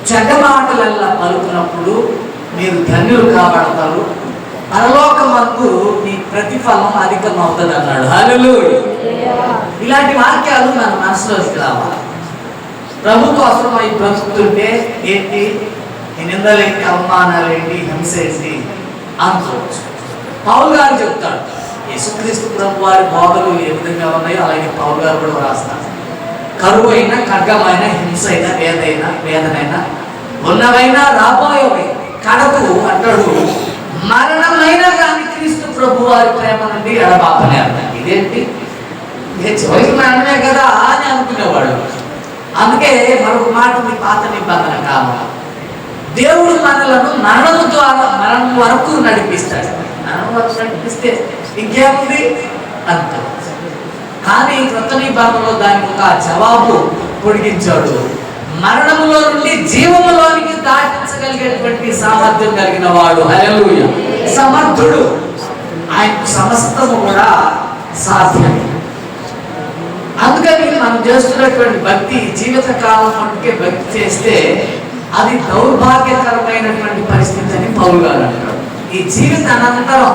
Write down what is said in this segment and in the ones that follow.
చెడ్డమాటలల్లా పలుకున్నప్పుడు మీరు ధన్యులు కాబడతారు, పరలోకమందు మీ ప్రతిఫలం అధికం అవుతుంది అన్నాడు. హల్లెలూయా. ఇలాంటి వాక్యాలు మన మనసులోకి రావాలి. ప్రభు కోసం అవి బ్రతుకుతుంటే ఏంటి, నిందలేంటి, అవమానాలేంటి, హింస ఏంటి అనుకోవచ్చు. పౌలు గారు చెప్తాడు, యేసుక్రీస్తు ప్రభు వారి బోధలు ఏ విధంగా ఉన్నాయో అలాగే పౌలు గారు కూడా రాస్తారు. కరువు అయినా, ఖడ్గమైనా, హింస అయినా, వేదనైనా, ఉన్నవైనా, రాబోయేవి కడకు అంటాడు, మరణమైనా కానీ క్రీస్తు ప్రభు వారి ప్రేమ నుండి ఎడబాపనే అర్థం. ఇదేంటి, ఇదే చివరికి మరణమే కదా అని అనుకునేవాడు. అందుకే మరొక మాట, పాత నిబంధన కాలం దేవుడు మనలను మరణం వరకు నడిపిస్తాడు. మరణం వరకు నడిపిస్తే ఇంకేముంది అంత. కానీ కొత్త నిబంధనలో దానికి ఒక జవాబు పొడిగించాడు. మరణములో నుండి జీవములోనికి దాటించగలిగేటువంటి సామర్థ్యం కలిగిన వాడు, హల్లెలూయా, సమర్థుడు. ఆయనకు సమస్తము కూడా సాధ్యం. అందుకని మనం చేస్తున్నటువంటి భక్తి జీవితకాలం మనకే భక్తి చేస్తే అది దౌర్భాగ్యకరమైనటువంటి పరిస్థితి అని పౌలు గారు అంటారు. ఈ జీవిత అనంతరం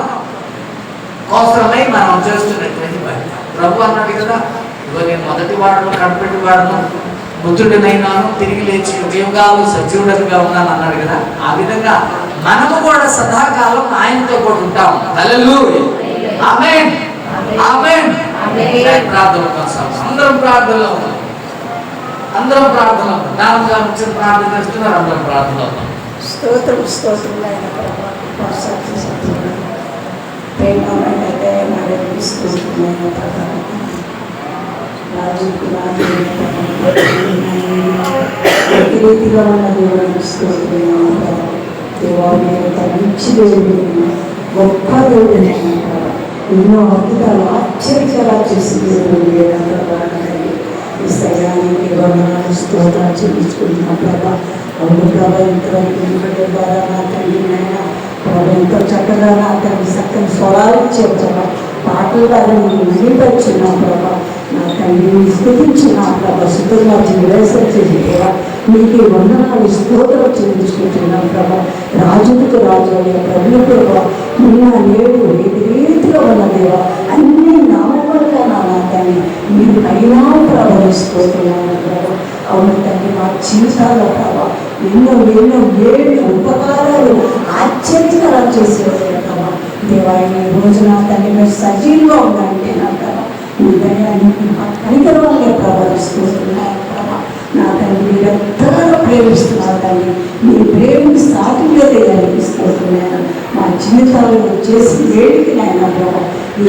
కోసమై మనం చేస్తున్నటువంటి భక్తి. ప్రభు అన్నాడు కదా, ఇదిగో నేను మొదటి వాడను, కడపటి వాడను, మృతుడినైనాను, తిరిగి లేచి యుగాలు సజీవుడిగా ఉన్నాను అన్నాడు కదా. ఆ విధంగా మనము కూడా సదాకాలం ఆయనతో కూడా ఉంటాం. హల్లెలూయా, ఆమేన్, ఆమేన్. ప్రార్థన కోసం అందరం ప్రార్థనలో ఉన్నాం. అందరం ప్రార్థనలో ఉన్నాం. దానంగా వచ్చిన ప్రార్థన చేస్తున్నారు. అందరం ప్రార్థనలో ఉన్నాం. స్తోత్రం, స్తోత్రం. ప్రేమమైనదే నడిపిస్తున్నాయి ప్రకారం రీతిగా ఉన్న దేవుడిని స్తోత్రమైన మంచి దేవుడు, గొప్ప దేవుడిని ఎన్నో అద్భుతాలు ఆశ్చర్యకరా చేసి దేవుడు ఈ సయానికి వందనాలు స్తోత్రాలు చెల్లించుకుంటున్నాం ప్రభా. అవును ప్రభా, ఇంతవరకు ఎందుకంటే ద్వారా నా తండ్రి నాయన ప్రభు ఎంతో చక్కగా నా తండ్రి చక్కని స్వరాలు ఇచ్చావు ప్రభా. పాటలు ద్వారా నేను నిలిపచ్చున్నాం ప్రభా. నా తండ్రిని స్థుతించున్నాం ప్రభా. శుద్ధంగా చేసేవా నీకు వందనాలు స్తోత్రాలు చెల్లించుకుంటున్నాం ప్రభా. రాజులకు రాజు అయ్యా ప్రభు ప్రభా, నిన్న నేడు రీతిగా ఉన్న దేవా అన్ని నామములుగా నా తండ్రి మీరు పైనా ప్రవహిస్తున్నాను ప్రభా. అవును తండ్రి, మా జీవితాల ప్రభా ఎన్నో ఎన్నో ఏడు ఉపకారాలు ఆశ్చర్యకరాలు చేసేవారు ప్రభా. దేవా ఈ రోజున తండ్రి మీరు సజీవంగా ఉందంటే నా ప్రభా మీ దయాన్ని కనికరంగా ప్రవహిస్తున్నాను ప్రభా. నా తండ్రి మీరు ఎంతగానో ప్రేమిస్తున్నారు తండ్రి. మీ ప్రేమకి సాటిగా అనిపిస్తున్నాను. మా జీవితాలను చేసి వేడికి నాయన ప్రభా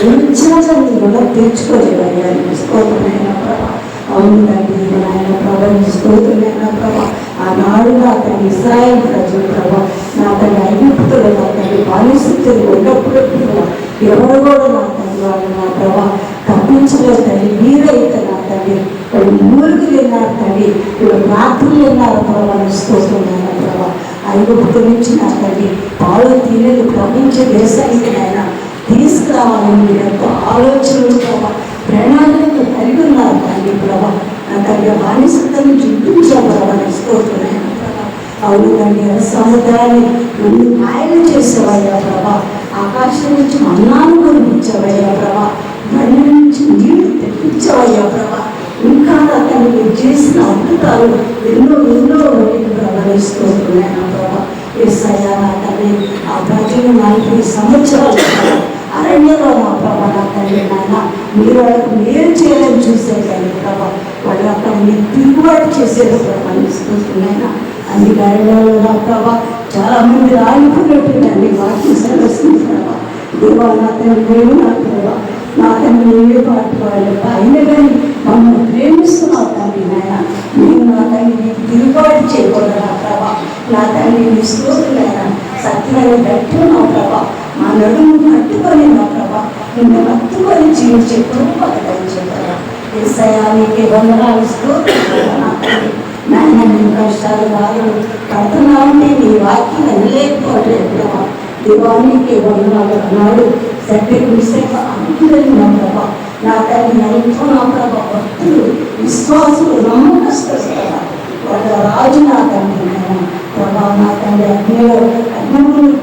ఎంచాగా నీ రుణం తెచ్చుకోలేవయ్యా స్తోత్రమైన ప్రభా. అవును తండ్రి నాయన ప్రభా స్తోత్రమైన ప్రభా. ఆనాడు నా తండ్రి ఇశ్రాయేలు ప్రజలు ప్రభా నా తండ్రి ఐగుప్తులు నా తండ్రి బానిసత్తులు ఉన్నప్పుడు ఎవరు కూడా నా తండ్రి వాళ్ళు నా ప్రభా తప్పించలేదు తండ్రి. మీరైతే నా తండ్రి వాళ్ళు ఊరికి వెళ్ళినారు తండ్రి, ఇప్పుడు రాత్రులు వెళ్ళినారు ప్రభా స్తోత్రమైన ప్రభా. ఐగుప్తు నుంచి నా తండ్రి పాలు తీయలు ప్రపంచ దేశానికి నాయన తీసుకురావాలని మీరు ఎంతో ఆలోచనలు ప్రభా ప్రణాళికలు కలిగి ఉన్నారు తండ్రి ప్రభా. నా తండ్రి బానిసత్వాన్ని చూపించావు ప్రభా స్తోత్రమైన ప్రభా. అవును తండ్రి సముద్రాన్ని నువ్వు మాయలు చేసేవయ్యా ప్రభా. ఆకాశం నుంచి మన్నాను కురిపించవయ్యా ప్రభా. బండి నుంచి నీళ్లు తెప్పించవయ్యా ప్రభా. ఇంకా అతను మీరు చేసిన అద్భుతాలు ఎన్నో ఎన్నో ప్రవహిస్తున్నాయన ప్రభా. యేసయ్యా నా తండ్రి ఆ ప్రజలు 40 సంవత్సరాలు అరణ్యంలో నా ప్రభా నా తండ్రి నాన్న మీరు వాళ్ళకు మేలు చేయాలని చూసే కానీ ప్రభా వాళ్ళు అక్కడ మీరు తిరుగుబాటు చేసేది ప్రవహిస్తున్నాయన. అన్ని కార్యాలలో నా ప్రభా చాలా మంది ఆగిపోయినట్టు అన్ని వాక్యం సెలవుస్తుంది ప్రభా. దేవా నా తండ్రి నా ప్రభా నా తండ్రి నీవే పాటు వాళ్ళు అయినా కానీ మమ్మల్ని ప్రేమిస్తున్నావు తండ్రి నాయన. నేను నా తండ్రి నీకు తిరుగుబాటు చేయకూడదు నా ప్రభా. నా తండ్రి నీ స్తోత్రులైనా సత్యమైన గట్టున్నావు ప్రభా. మా నడుము కట్టుకొని నా ప్రభా నిన్ను హత్తుకొని జీవించే కృప దయచేయగలరా. యేసయ్యా నీకే వందనాలు స్తోత్రాలు నా తండ్రి. నాయన నేను కష్టాలు బాధలు పడుతున్నామంటే నీ వాక్యం వినలేకపోవట్లేదు ప్రభా. దేవానికి వందనాలు అన్నాడు. సభ్యులు విషయంగా అనుకుని నా ప్రభా. నా తల్లి ఎంతో నా ప్రభా భక్తులు విశ్వాసులు నమ్మకస్తులు వాళ్ళ రాజు నా తండ్రి ప్రభా. నా తండ్రి అగ్నిలో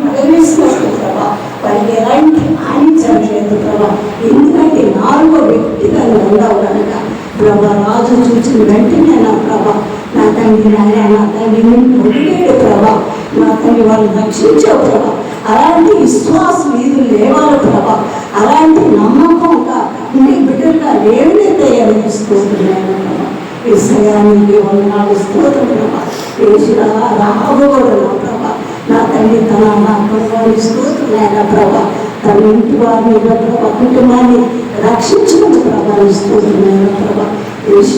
పడవేసినప్పుడు ప్రభా వాళ్ళకి ఎలాంటి హాని జరగలేదు ప్రభా. ఎందుకంటే 4వ వ్యక్తిగా ఉన్నావు కనుక ప్రభా. రాజు చూసిన వెంటనే నా ప్రభా నా తండ్రి నా తండ్రి నిన్ను వదిలేడు ప్రభా. నా తండ్రి వాళ్ళు రక్షించావు ప్రభా. అలాంటి విశ్వాసం ఇది లేవాలి ప్రభా. అలాంటి నమ్మకంగా నీ బిడ్డలుగా లేవనే తయారుస్తున్నాను ప్రభా. విషయానికి వందనాలు స్తోత్రం ప్రభా. రాబోడు ప్రభా. నా తండ్రి తన నా ప్రభావి స్తోత్రులైన ప్రభా. తన ఇంటి వారిని ప్రభా కుటుంబాన్ని రక్షించిన ప్రభావి స్తోత్రులైన ప్రభా.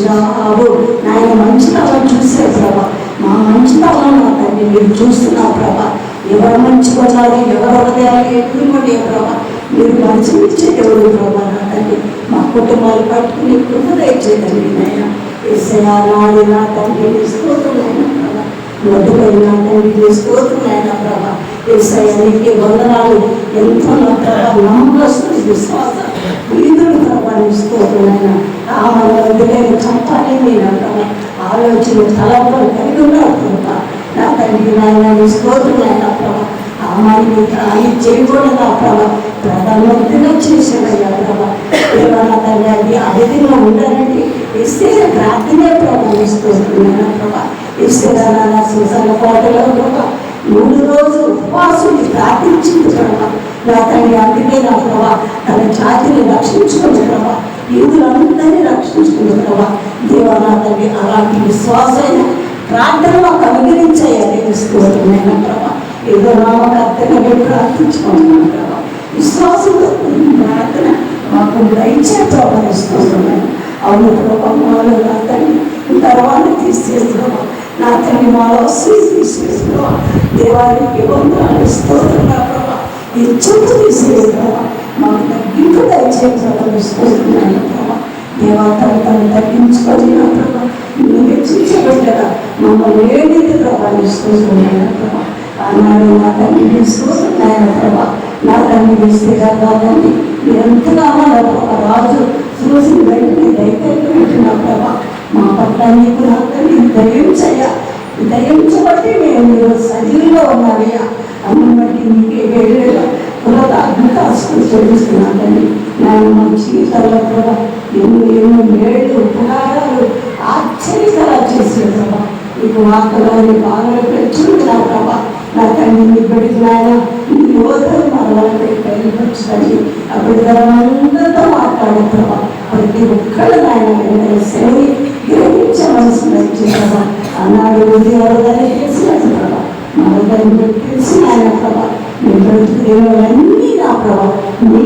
రాబు నాయన మంచితనం చూసే ప్రభా. మా మంచితనం నా తండ్రి మీరు చూస్తున్నావు ప్రభా. ఎవరు మంచుకున్నారు, ఎవరు హృదయాలు ఎదుర్కొనే ప్రభా. మీరు మంచి ఇచ్చేటప్పుడు ప్రభా నా తండ్రి. మా కుటుంబాలు పట్టుకుని కృప దయచేదండి నాయన. ఏసయ్యా నాడు నా తండ్రి స్తోత్రులైన ప్రభా. మధుపై నా తండ్రి స్తోత్రులైన ప్రభా. ఏసయ్యా నీకే వందనాలు. ఎంతో నా ప్రభా నమ్మకస్తులు విశ్వాస వీధులు ప్రభా స్తోత్రులైన మన వద్దులేని చంపాలి నా ప్రభా. ఆలోచన తలపలు కలిగి ఉన్నాడు ప్రభా. నా తండ్రి నాయన స్తోత్రులైన ప్రభా. అమ్మాయిని అది చేయకూడదు నా ప్రభా. ప్రధానమంత్రిగా చేశాడయ్యా ప్రభా. నా తండ్రి అది అధికంగా ఉండాలంటే ఇస్తే ప్రార్థనే ప్రభా స్తోత్రులైన ప్రభా. ఇస్తే నా సుసన్న కోటలో ప్రభా 3 రోజులు ఉపవాసుని ప్రార్థించింది ప్రభా. నా తండ్రి అందుకే నా ప్రభా తన జాతిని రక్షించుకుంది ప్రభా. యూదులందరినీ రక్షించుకుంది ప్రభా. దేవా నా తండ్రి అలాంటి విశ్వాసమైన ప్రార్థన మాకు అనుగ్రహించాయని స్తోత్రమైన ప్రభా. ఏదో నామకర్తగా మేము ప్రార్థించుకుంటున్నాం ప్రభా. విశ్వాసంతో ప్రార్థన మాకు దయచే ప్రభా స్తోత్రమైన. అవును ప్రభా మాలో నా తండ్రి తర్వాత తీసేస్తున్నావా నా తండ్రి మాలో తీసేస్తున్నావా. దేవానికి వందనాలు స్తోత్రంగా ప్రభా. ఈ చుట్టూ తీసేస్తున్నావా మాకు తగ్గింపు దయచే ప్రభా స్తోత్రమైన ప్రభా. దేవతను తగ్గించుకొని నా ప్రభా నువ్వు హెచ్చించబడ్డగా మమ్మల్ని ఏదైతే ప్రభావిస్తున్నాయన ప్రభా. ఆనాడు నా తండ్రి స్తోత్రులైన ప్రభా. నా తండ్రి స్థిగా కాదండి ఎంతగానో రాజు చూసి వెంటనే దయపెట్టుకుంటున్నా ప్రభా. మా పట్ల నీకు నా తండ్రి దయించబట్టి మేము ఈరోజు సజీవులో ఉన్నావయ్యా. అమ్మని బట్టి నీకే వేరేగా కులత అద్భుతాలు చెల్లిస్తున్నానండి. నేను మా జీవితాల్లో ప్రభా ఎన్నో మేళ్ళు ఉపకారాలు ఆశ్చర్యకరా చేసే ప్రభా. నీకు వార్తలు బాగా పెంచుకుంటున్నా ప్రభా. నా తండ్రి నీ బిడ్డకి నాయన నీ యువతలు మనల్ని కలిగించండి. ఆ బిడ్డలందరితో మాట్లాడే ప్రభా. ప్రతి ఒక్కళ్ళు నాయన శని గ్రహించవలసిన ప్రభా. అన్నాడు ఉదయాలని తెలిసినట్టు ప్రభా. మనల్ని తెలిసిన ఆయన ప్రభా. నీ బ్రతుకులన్నీ నా ప్రభా నీ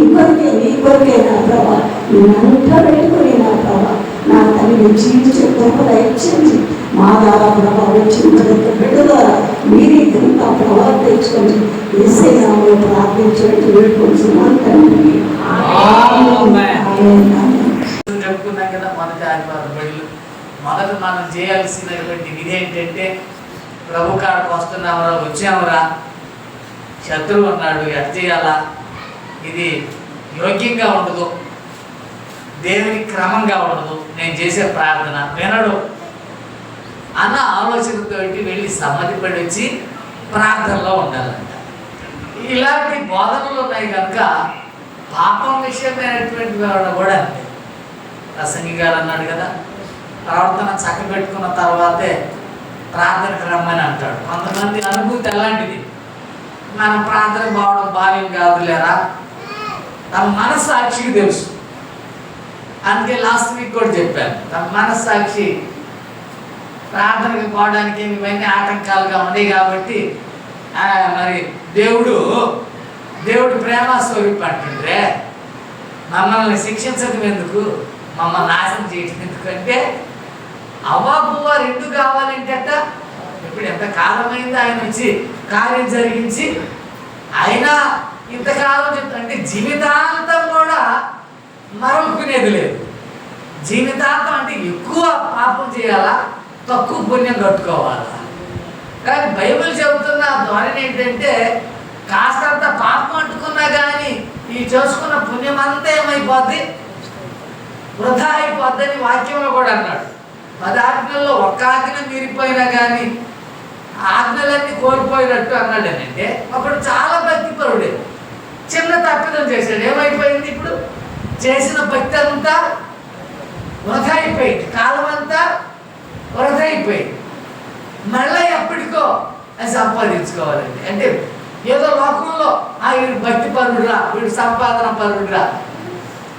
కొరికే నా ప్రభా. నేనంట పెట్టుకుని నా ప్రభా నా తల్లి జీవించే గొప్ప ఇచ్చింది. మా ద్వారా ప్రభావ వచ్చిన ప్రతి బిడ్డ ద్వారా మీరే కనుక ప్రభావం తెచ్చుకొని వేసే నామలో ప్రార్థించడం వేడుకుంటున్నాను తండ్రి. చెప్పుకున్నాం కదా మొదటి ఆదివారం బడులు. మొదట మనం చేయాల్సినటువంటి విధి ఏంటంటే ప్రభు కాడకు వస్తున్నామరా, వచ్చామరా, శత్రువు ఉన్నాడు, ఎట్ చేయాలా, ఇది యోగ్యంగా ఉండదు, దేవునికి క్రమంగా ఉండదు, నేను చేసే ప్రార్థన వినడు అన్న ఆలోచనతో వెళ్ళి సమ్మతిపడి వచ్చి ప్రార్థనలో ఉండాలంట. ఇలాంటి బోధనలు ఉన్నాయి కనుక పాపం విషయమైనటువంటి వాడు కూడా అంతే. ప్రసంగి గారు అన్నాడు కదా, ప్రవర్తన చక్కబెట్టుకున్న తర్వాతే ప్రార్థనకు రమ్మని అంటాడు. కొంతమంది అనుభూతి ఎలాంటిది, మన ప్రార్థన పోవడం భావ్యం కాదులేరా, తమ మనస్సాక్షికి తెలుసు. అందుకే లాస్ట్ వీక్ కూడా చెప్పాను, తమ మనస్సాక్షి ప్రార్థనకి పోవడానికి ఇవన్నీ ఆటంకాలుగా ఉన్నాయి కాబట్టి మరి దేవుడు ప్రేమ స్వరూపం అంటుండ్రే. మమ్మల్ని శిక్షించడం ఎందుకు, మమ్మల్ని నాశనం చేయటం ఎందుకంటే అవ్వాపువ్వ రెండు కావాలంటే ఇప్పుడు ఎంత కాలమైంది ఆయన వచ్చి కార్యం జరిగించి, అయినా ఇంతకాలం చెప్తానంటే జీవితాంతం కూడా మరొకునేది లేదు. జీవితాంతం అంటే ఎక్కువ పాపం చేయాలా, తక్కువ పుణ్యం కట్టుకోవాలా. కానీ బైబిల్ చెబుతున్న ధోరణి ఏంటంటే కాస్తంత పాపం అంటుకున్నా కానీ ఈ చేసుకున్న పుణ్యం అంతా ఏమైపోద్ది, వృధా అయిపోద్దని వాక్యంలో కూడా అన్నాడు. 10 ఆజ్ఞల్లో ఒక్క ఆజ్ఞ మీరిపోయినా కానీ ఆజ్ఞలన్నీ కోల్పోయినట్టు అన్నాడు. అంటే ఒకడు చాలా భక్తిపరుడే, చిన్న తప్పిదం చేశాడు, ఏమైపోయింది, ఇప్పుడు చేసిన భక్తి అంతా వృధా అయిపోయింది, కాలం అంతా వృధా అయిపోయింది. మళ్ళీ ఎప్పటికో అది సంపాదించుకోవాలండి. అంటే ఏదో లోకంలో వీడు భక్తి పరుడురా, వీడు సంపాదన పరుడురా,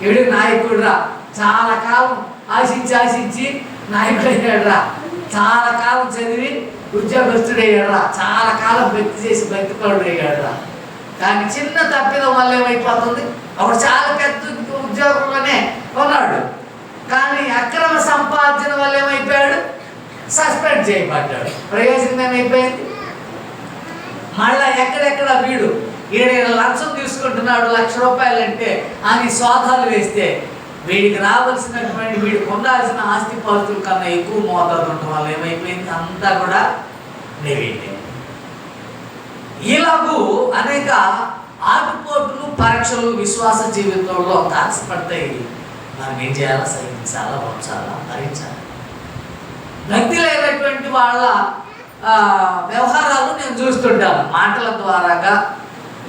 వీడు నాయకుడురా, చాలా కాలం ఆశించి నాయకుడు అయ్యాడురా, చాలా కాలం చదివి ఉద్యోగస్తుడయ్యాడురా, చాలా కాలం భక్తి చేసి భక్తి పరుడు అయ్యాడురా. కానీ చిన్న తప్పిదం వల్ల ఏమైపోతుంది, అప్పుడు చాలా పెద్ద ఉద్యోగంలోనే ఉన్నాడు, కానీ అక్రమ సంపాదన వల్ల ఏమైపోయాడు, సస్పెండ్ చేయబడ్డాడు. ప్రయోజనం ఏమైపోయింది, మళ్ళా ఎక్కడెక్కడ వీడు లంచం తీసుకుంటున్నాడు, 1,00,000 రూపాయలు అంటే అని సోదాలు వేస్తే వీడికి రావాల్సినటువంటి వీడికి ఉండాల్సిన ఆస్తి పాస్తుల కన్నా ఎక్కువ మోతాదు ఉండటం వల్ల ఏమైపోయింది, అంతా కూడా నెగిటివ్. ఇలాగూ అనేక ఆటుపోటులు పరీక్షలు విశ్వాస జీవితంలో తారసపడతాయి. మనం ఏం చేయాలా, సహించాలా, వంచాలా, భరించాలి. భక్తి లేనటువంటి వాళ్ళ వ్యవహారాలు నేను చూస్తుంటాను, మాటల ద్వారాగా,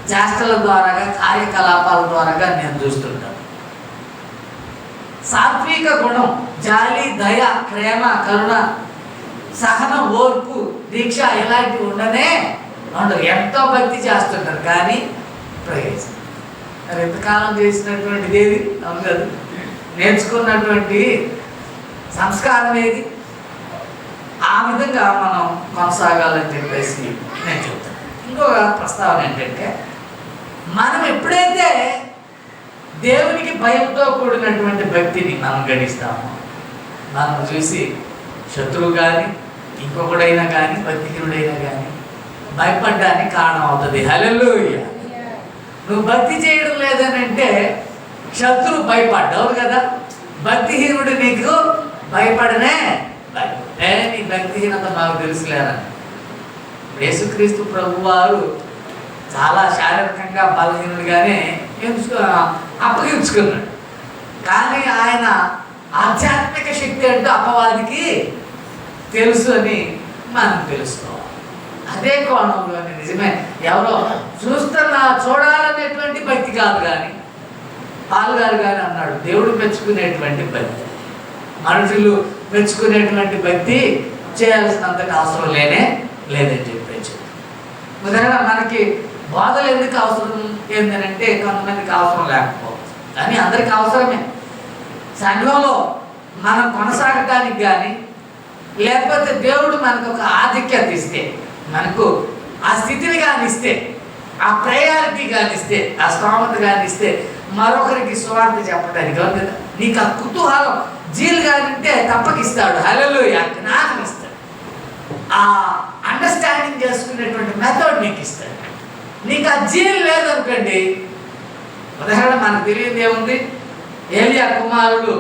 చేష్టల ద్వారాగా, కార్యకలాపాల ద్వారాగా నేను చూస్తుంటాను. సాత్విక గుణం, జాలి, దయ, ప్రేమ, కరుణ, సహనం, ఓర్పు, దీక్ష ఇలాంటివి ఉండనే ఉండవు. ఎంతో భక్తి చేస్తుంటారు కానీ ప్రయోజనం. మరి ఎంతకాలం చేసినటువంటిది ఏది, అవును కదా, నేర్చుకున్నటువంటి సంస్కారం ఏది, ఆ విధంగా మనం కొనసాగాలని చెప్పేసి నేను చెప్తాను. ఇంకొక ప్రస్తావన ఏంటంటే, మనం ఎప్పుడైతే దేవునికి భయంతో కూడినటువంటి భక్తిని మనం గడిస్తామో, మనం చూసి శత్రువు కానీ ఇంకొకడైనా కానీ భక్తిహీనుడైనా కానీ భయపడ్డానికి కారణం అవుతుంది. హల్లెలూయా. నువ్వు భక్తి చేయడం లేదని అంటే శత్రువు భయపడ్డావు కదా, భక్తిహీనుడు నీకు భయపడనే నీ భక్తిహీనత మాకు తెలుసులేరా. యేసుక్రీస్తు ప్రభు వారు చాలా శారీరకంగా బలహీనుడిగానే అప్పగించుకున్నాడు, కానీ ఆయన ఆధ్యాత్మిక శక్తి అంటే అపవాదికి తెలుసు అని మనం తెలుసుకోవాలి. అదే కోణంలో నిజమే, ఎవరో చూడాలనేటువంటి భక్తి కాదు, కానీ పాల్గారు కానీ అన్నాడు, దేవుడు మెచ్చుకునేటువంటి భక్తి, మనుషులు మెచ్చుకునేటువంటి భక్తి చేయాల్సినంత అవసరం లేదని చెప్పేసి. ఉదాహరణ మనకి బోధలు ఎందుకు అవసరం ఏంటంటే కొంతమందికి అవసరం లేకపోవచ్చు, కానీ అందరికి అవసరమే. సంఘంలో మనం కొనసాగటానికి కానీ, లేకపోతే దేవుడు మనకు ఒక ఆధిక్యత ఇస్తే, మనకు ఆ స్థితిని కానిస్తే, ఆ ప్రయారిటీ కానిస్తే, ఆ స్తోమత కానిస్తే మరొకరికి సువార్త చెప్పడానికి కదా, నీకు ఆ కుతూహలం జీలు కానింటే తప్పకిస్తాడు. హల్లెలూయా. జ్ఞానం ఇస్తాడు, ఆ అండర్స్టాండింగ్ చేసుకునేటువంటి మెథడ్ నీకు ఇస్తాడు. నీకు ఆ జీలు లేదనుకోండి, ఉదాహరణ మనకు తెలియదు ఏముంది, ఏలియా కుమారుడు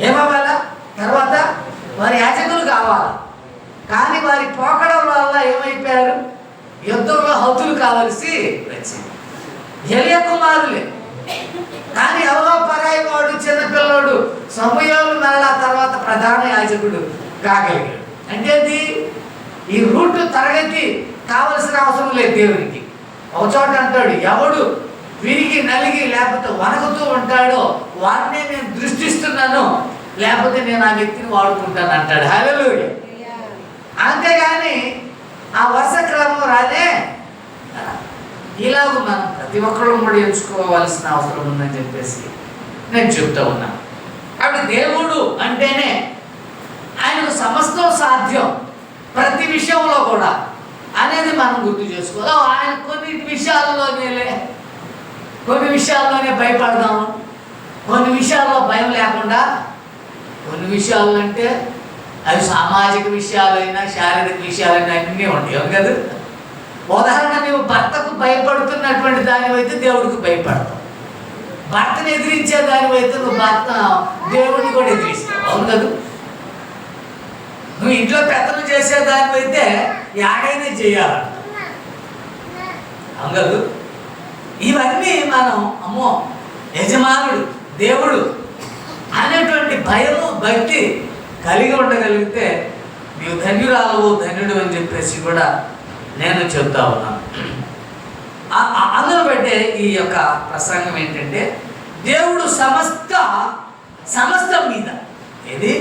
ఏమవ్వాలా, తర్వాత వారి యాజకులు కావాలి, కానీ వారి పోకడం వల్ల ఏమైపోయారు, యుద్ధంలో హతులు కావలసి వచ్చింది. ఏలియా కుమారులే, కానీ ఎవరో పరాయి వాడు, చిన్నపిల్లడు సమూయేలు మరలా తర్వాత ప్రధాన యాజకుడు కాగలిగాడు. అంటే ఈ రూట్ తరగతి కావలసిన అవసరం లేదు దేవునికి. ఒక చోట అంటాడు, ఎవడు విరిగి నలిగి లేకపోతే వణకుతూ ఉంటాడో వాడినే నేను దృష్టిస్తున్నాను, లేకపోతే నేను ఆ వ్యక్తిని వాడుకుంటాను అంటాడు. హల్లెలూయా. అంతేగాని ఆ వరుస క్రమం రాదే. ఇలాగ మనం ప్రతి ఒక్కరు కూడా ఎంచుకోవాల్సిన అవసరం ఉందని చెప్పేసి నేను చెప్తా ఉన్నాను. అప్పుడు దేవుడు అంటేనే ఆయనకు సమస్తం సాధ్యం ప్రతి విషయంలో కూడా అనేది మనం గుర్తు చేసుకోవాలి. ఆయన కొన్ని విషయాల్లోనే కొన్ని విషయాల్లోనే భయపడదాం, కొన్ని విషయాల్లో భయం లేకుండా, కొన్ని విషయాలు అంటే అవి సామాజిక విషయాలైనా శారీరక విషయాలైనా అన్నీ ఉంటాయి, అవును కదా. ఉదాహరణ, నువ్వు భర్తకు భయపడుతున్నటువంటి దానివైతే దేవుడికి భయపడతావు, భర్తను ఎదిరించే దానివైతే నువ్వు దేవుడిని కూడా ఎదిరిస్తావు, అవును కదా. నువ్వు ఇంట్లో పెత్తనం చేసే దానివైతే యాడైనా చేయాలంట, అవును కదా. ఇవన్నీ మనం అమ్మో యజమానుడు దేవుడు అనేటువంటి భయము భక్తి కలిగి ఉండగలిగితే నీవు ధన్యురాలవు ధన్యుడు అని చెప్పేసి కూడా నేను చెప్తా ఉన్నాను. అందులో బట్టే ఈ యొక్క ప్రసంగం ఏంటంటే, దేవుడు సమస్తం మీద, ఏది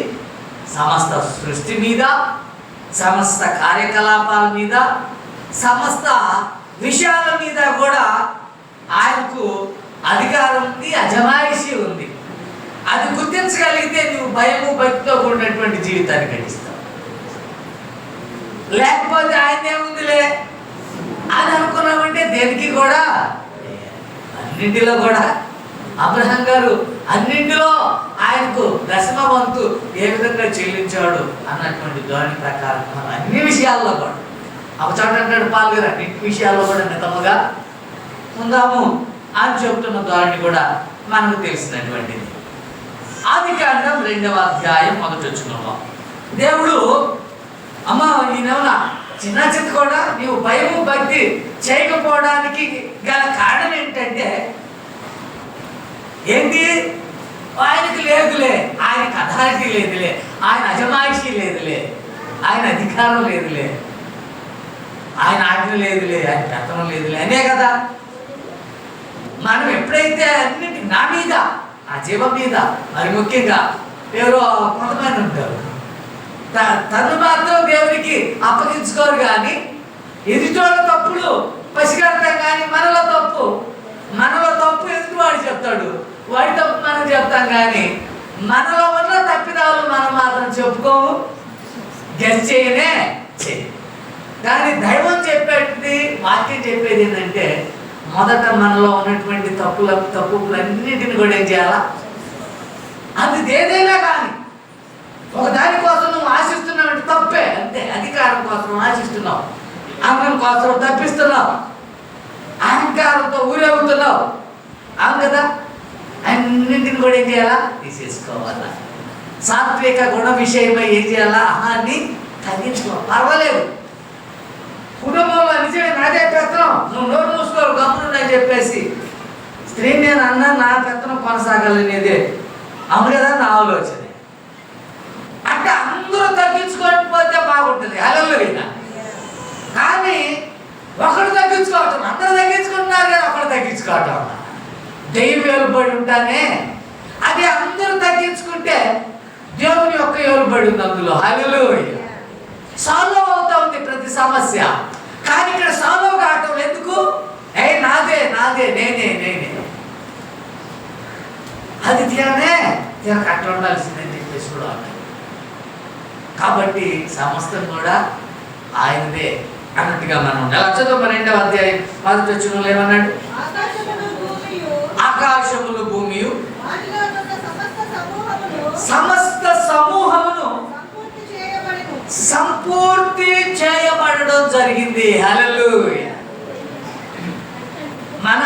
సమస్త సృష్టి మీద, సమస్త కార్యకలాపాల మీద, సమస్త విషయాల మీద కూడా ఆయనకు అధికారం ఉంది, అజమాయిషి ఉంది. అది గుర్తించగలిగితే నువ్వు భయము భక్తితో కూడినటువంటి జీవితాన్ని గడిస్తావు. లేకపోతే ఆయన ఏముందిలే అని అనుకున్నామంటే దేనికి కూడా, అన్నింటిలో కూడా అబ్రహాం గారు అన్నింటిలో ఆయనకు దశమ వంతు ఏ విధంగా చెల్లించాడు అన్నటువంటి ధోరణి ప్రకారం మనం అన్ని విషయాల్లో కూడా అవచోట అంటాడు పాల్ గారు, అన్నింటి విషయాల్లో కూడా మితముగా ఉందాము అని చెబుతున్న ధోరణి కూడా మనకు తెలిసినటువంటిది. ఆదికాండం 2వ అధ్యాయం 1వ వచనంలో దేవుడు అమ్మ ఈయన చిన్న చిత్త కూడా నీవు భయము భక్తి చేయకపోవడానికి గల కారణం ఏంటంటే ఏంటి, ఆయనకి లేదులే, ఆయనకి అథారిటీ లేదులే, ఆయన అజమాయిషీ లేదులే, ఆయన అధికారం లేదులే, ఆయన ఆజ్ఞ లేదులే, ఆయన పెత్తనం లేదులే అనే కదా. మనం ఎప్పుడైతే అన్నింటి నా మీద, నా జీవం మీద, మరి ముఖ్యంగా ఎవరో కొంతమంది ఉంటారు తను మాత్రం దేవునికి అప్పగించుకోరు, కానీ ఎదుటోళ్ళ తప్పులు పసిగడతాం, కానీ మనలో తప్పు ఎదుటివాడు చెప్తాడు, వాడి తప్పు మనం చెప్తాం, కానీ మనలో ఉన్న తప్పిదాలు మనం మాత్రం చెప్పుకోము, గెస్ చేయనే చేయి. కానీ దైవం చెప్పేది, వాక్యం చెప్పేది ఏంటంటే, మొదట మనలో ఉన్నటువంటి తప్పులన్నింటిని కూడా ఏం చేయాలా, అది ఏదైనా కానీ ఒక దానికోసం నువ్వు ఆశిస్తున్నావు అంటే తప్పే, అంతే. అధికారం కోసం ఆశిస్తున్నావు, అందం కోసం తప్పిస్తున్నావు, అహంకారంతో ఊరేగుతున్నావు, అవును కదా. అన్నింటిని కూడా ఏం చేయాలా, తీసేసుకోవాలా. సాత్విక గుణ విషయమై ఏం చేయాలా, అహాన్ని తగ్గించుకో, పర్వాలేదు. కుటుంబంలో నిజమే నాదే పెత్తనం, నువ్వు నోరు మూసుకోవాలి గమ్మునుండని చెప్పేసి స్త్రీ నేను అన్నా నా పెత్తనం కొనసాగాలనేదే, అవును కదా నా ఆలోచన. అంటే అందరూ తగ్గించుకోకపోతే బాగుంటుంది, హల్లెలూయా. కానీ ఒకడు తగ్గించుకోవటం, అందరూ తగ్గించుకుంటున్నారు కదా, ఒకడు తగ్గించుకోవటం, దెయ్యం వేలుబడి ఉంటానే. అది అందరూ తగ్గించుకుంటే దేవుని యొక్క వేలుబడి ఉంది అందులో, హల్లెలూయా. సాల్వ్ అవుతా ఉంది ప్రతి సమస్య, కానీ ఇక్కడ సాల్వ్ కావటం ఎందుకు, నాదే నేనే అది తీరక అట్లా ఉండాల్సిందని చెప్పేసి కూడా అన్నాడు. కాబట్టి సమస్తం కూడా ఆయనదే అన్నట్టుగా మనం ఉండాలి. 2వ అధ్యాయం 1వ వచనంలో ఏమన్నాడు, ఆకాశములు భూమియు సమస్త సమూహమును సంపూర్తి చేయబడడం జరిగింది, హల్లెలూయా. మన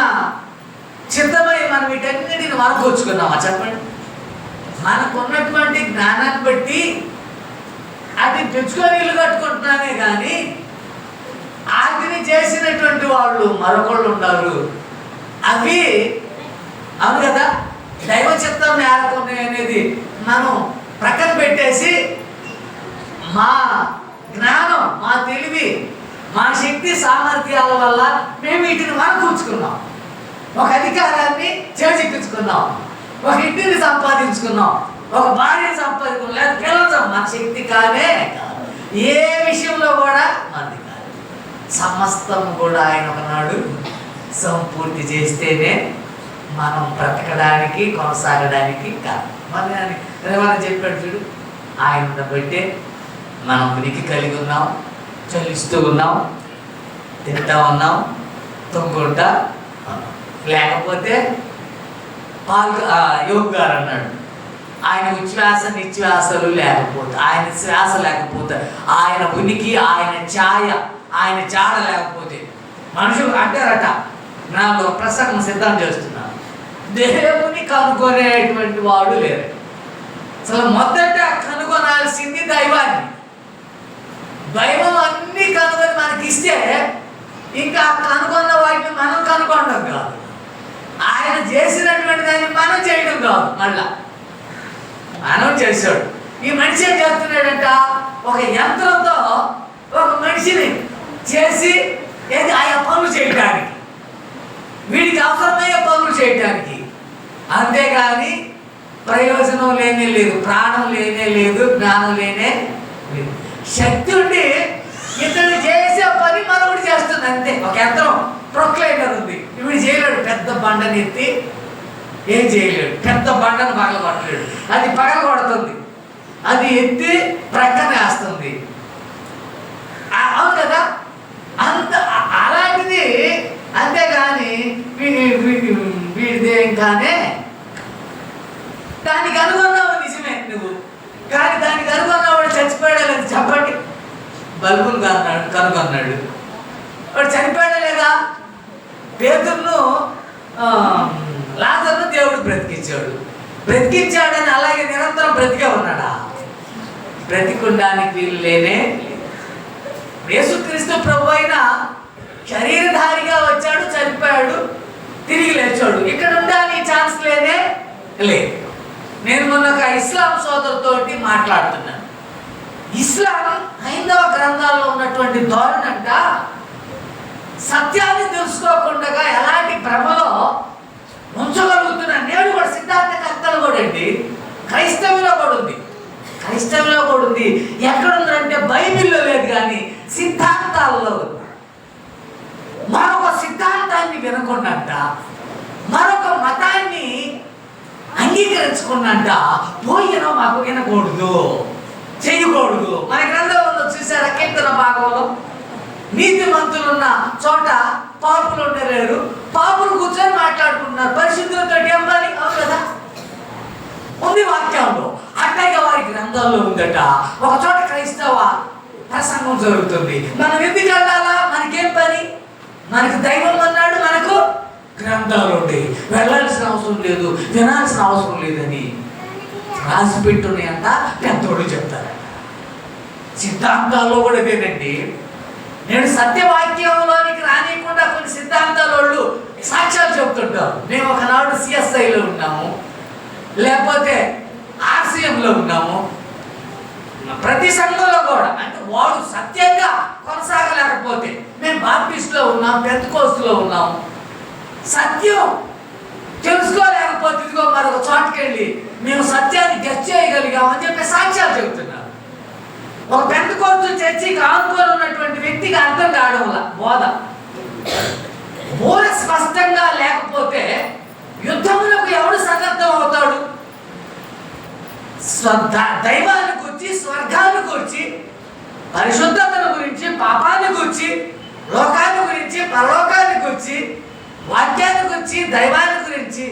చిత్తమై మనం వీటన్నిటిని వనకొచ్చుకున్నామా చెప్పండి. మనకున్నటువంటి జ్ఞానాన్ని బట్టి అది తెచ్చుకొని ఇల్లు కట్టుకుంటున్నానే కానీ ఆజ్ఞని చేసినటువంటి వాళ్ళు మరొకళ్ళు ఉన్నారు. అవి అవును కదా, దైవ చిత్తం మేరకు అనేది మనం ప్రక్కన పెట్టేసి మా జ్ఞానం, మా తెలివి, మా శక్తి సామర్థ్యాల వల్ల మేము వీటిని వనకూర్చుకున్నాం, ఒక అధికారాన్ని చేజిక్కించుకున్నాం, ఒక ఇంటిని సంపాదించుకున్నాం, ఒక భార్యను సంపాదించుకున్నాం, లేదా పిల్లలు. మన శక్తి కానే ఏ విషయంలో కూడా మనది కాదు. సమస్తము కూడా ఆయన ఒకనాడు సంపూర్తి చేస్తేనే మనం బ్రతకడానికి కొనసాగడానికి కాదు. మనం చెప్పాడు చూడు, ఆయన బట్టే మనం ఉనికి కలిగి ఉన్నాం, చలిస్తూ ఉన్నాం, తింటా ఉన్నాం, తొంగుంటా ఉన్నాం. లేకపోతే యోగ్ గారు అన్నాడు, ఆయన ఉచ్ఛ్వాస నిశ్వాసలు లేకపోతే, ఆయన శ్వాస లేకపోతే, ఆయన ఉనికి, ఆయన ఛాయ, ఆయన జాడ లేకపోతే మనుషులు అంటారట. నాకు ప్రసంగం సిద్ధం చేస్తున్నాను, దేవుని కనుగొనేటువంటి వాడు లేరు. అసలు మొదట కనుగొనాల్సింది దైవాన్ని. దైవం అన్ని కనుగొని మనకి ఇస్తే ఇంకా కనుగొన్న వాటిని మనం కనుగొనడం కాదు, ఆయన చేసినటువంటి దాన్ని మనం చేయడం కాదు, మళ్ళా మనం చేశాడు. ఈ మనిషి ఏం చేస్తున్నాడంట, ఒక యంత్రంతో ఒక మనిషిని చేసి ఏది ఆయా పనులు చేయడానికి, వీడికి అవసరమయ్యే పనులు చేయడానికి, అంతేగాని ప్రయోజనం లేనే లేదు, ప్రాణం లేనే లేదు, జ్ఞానం లేనే లేదు. శక్తి ఉండి ఇతడు చేసే పని మరొకటి చేస్తుంది అంతే. ఒక యంత్రం ప్రొక్లైనర్ ఉంది, వీడు చేయలేడు. పెద్ద బండని ఎత్తి ఏం చేయలేడు, పెద్ద బండను పగలగొట్టలేడు, అది పగలగొడుతుంది, అది ఎత్తి ప్రక్కన వేస్తుంది, అవును కదా. అంత అలాంటిది. అంతేగాని వీడిదేం కానీ దానికి అనుకున్నావు నిజమే నువ్వు, కానీ దానికి అనుకున్నవాడు చచ్చిపోయాడలేదు చెప్పండి. బల్బులు కనుగొన్నాడు, వాడు చనిపోయాడా లేదా? పేతురును లాజరును దేవుడు బ్రతికించాడని అలాగే నిరంతరం బ్రతికే ఉన్నాడా? బ్రతికుండానికి వీలు లేనే. యేసుక్రీస్తు ప్రభు అయిన శరీరధారిగా వచ్చాడు, చనిపోయాడు, తిరిగి లేచాడు. ఇక్కడ ఉండడానికి ఛాన్స్ లేనే లేదు. నేను మొన్న ఒక ఇస్లాం సోదరుతోటి మాట్లాడుతున్నాను. ఇస్లాం హైందవ గ్రంథాల్లో ఉన్నటువంటి ధోరణి అంట, సత్యాన్ని తెలుసుకోకుండా ఎలాంటి భ్రమలో ఉంచగలుగుతున్నాను. నేడు కూడా సిద్ధాంతకర్తలు కూడా అండి క్రైస్తవులో కూడా ఉంది. ఎక్కడుందంటే బైబిల్లో లేదు, కానీ సిద్ధాంతాల్లో ఉంది. మరొక సిద్ధాంతాన్ని వినకుండాంట, మరొక మతాన్ని అంగీకరించుకున్నంట, పోయిన మాకు వినకూడదు, చేయకూడదు. మన గ్రంథంలో చూసారా, కీర్తన భాగంలో నీతిమంతులున్న చోట పాపులు ఉండలేరు, పాపులు కూర్చొని మాట్లాడుకుంటున్నారు, పరిశుద్ధులతో ఏం పని? అవును కదా, ఉంది వాక్యంలో. అట్లాగే వారి గ్రంథాల్లో ఉందట. ఒక చోట క్రైస్తవ ప్రసంగం జరుగుతుంది, మనం ఎందుకు వెళ్ళాలా? మనకేం పని? మనకు దైవం అన్నాడు, మనకు గ్రంథాలు ఉండి వెళ్ళాల్సిన అవసరం లేదు, వినాల్సిన అవసరం లేదని రాసి పెట్టున్నాయంట పెద్దోళ్ళు చెప్తారట. సిద్ధాంతాల్లో కూడా ఇదేనండి. నేను సత్యవాక్యంలోనికి రానియకుండా కొన్ని సిద్ధాంతాల వాళ్ళు సాక్ష్యాలు చెప్తుంటారు. మేము ఒకనాడు సిఎస్ఐలో ఉన్నాము, లేకపోతే ఆర్సీఎంలో ఉన్నాము, ప్రతి సంఘంలో కూడా. అంటే వాడు సత్యంగా కొనసాగలేకపోతే, మేము బాప్టిస్ట్లో ఉన్నాం, పెంతెకోస్తులో ఉన్నాము, సత్యం తెలుసుకోలేకపోతే ఇదిగో మరొక చోటుకెళ్ళి మేము సత్యాన్ని గెస్ చేయగలిగామని చెప్పి సాక్ష్యాలు చెబుతున్నారు. ఒక పెంతెకోస్తు చర్చికి ఆనుకొని ఉన్నటువంటి వ్యక్తికి అర్థం కావడం వల్ల బోధ స్పష్టంగా లేకపోతే యుద్ధములకు ఎవడు సన్నద్ధం అవుతాడు? దైవాన్ని గురించి, స్వర్గాన్ని గురించి, పరిశుద్ధతను గురించి, పాపాన్ని గురించి, లోకాన్ని గురించి, పరలోకాన్ని గురించి, వాక్యాన్ని గురించి, దైవాన్ని గురించి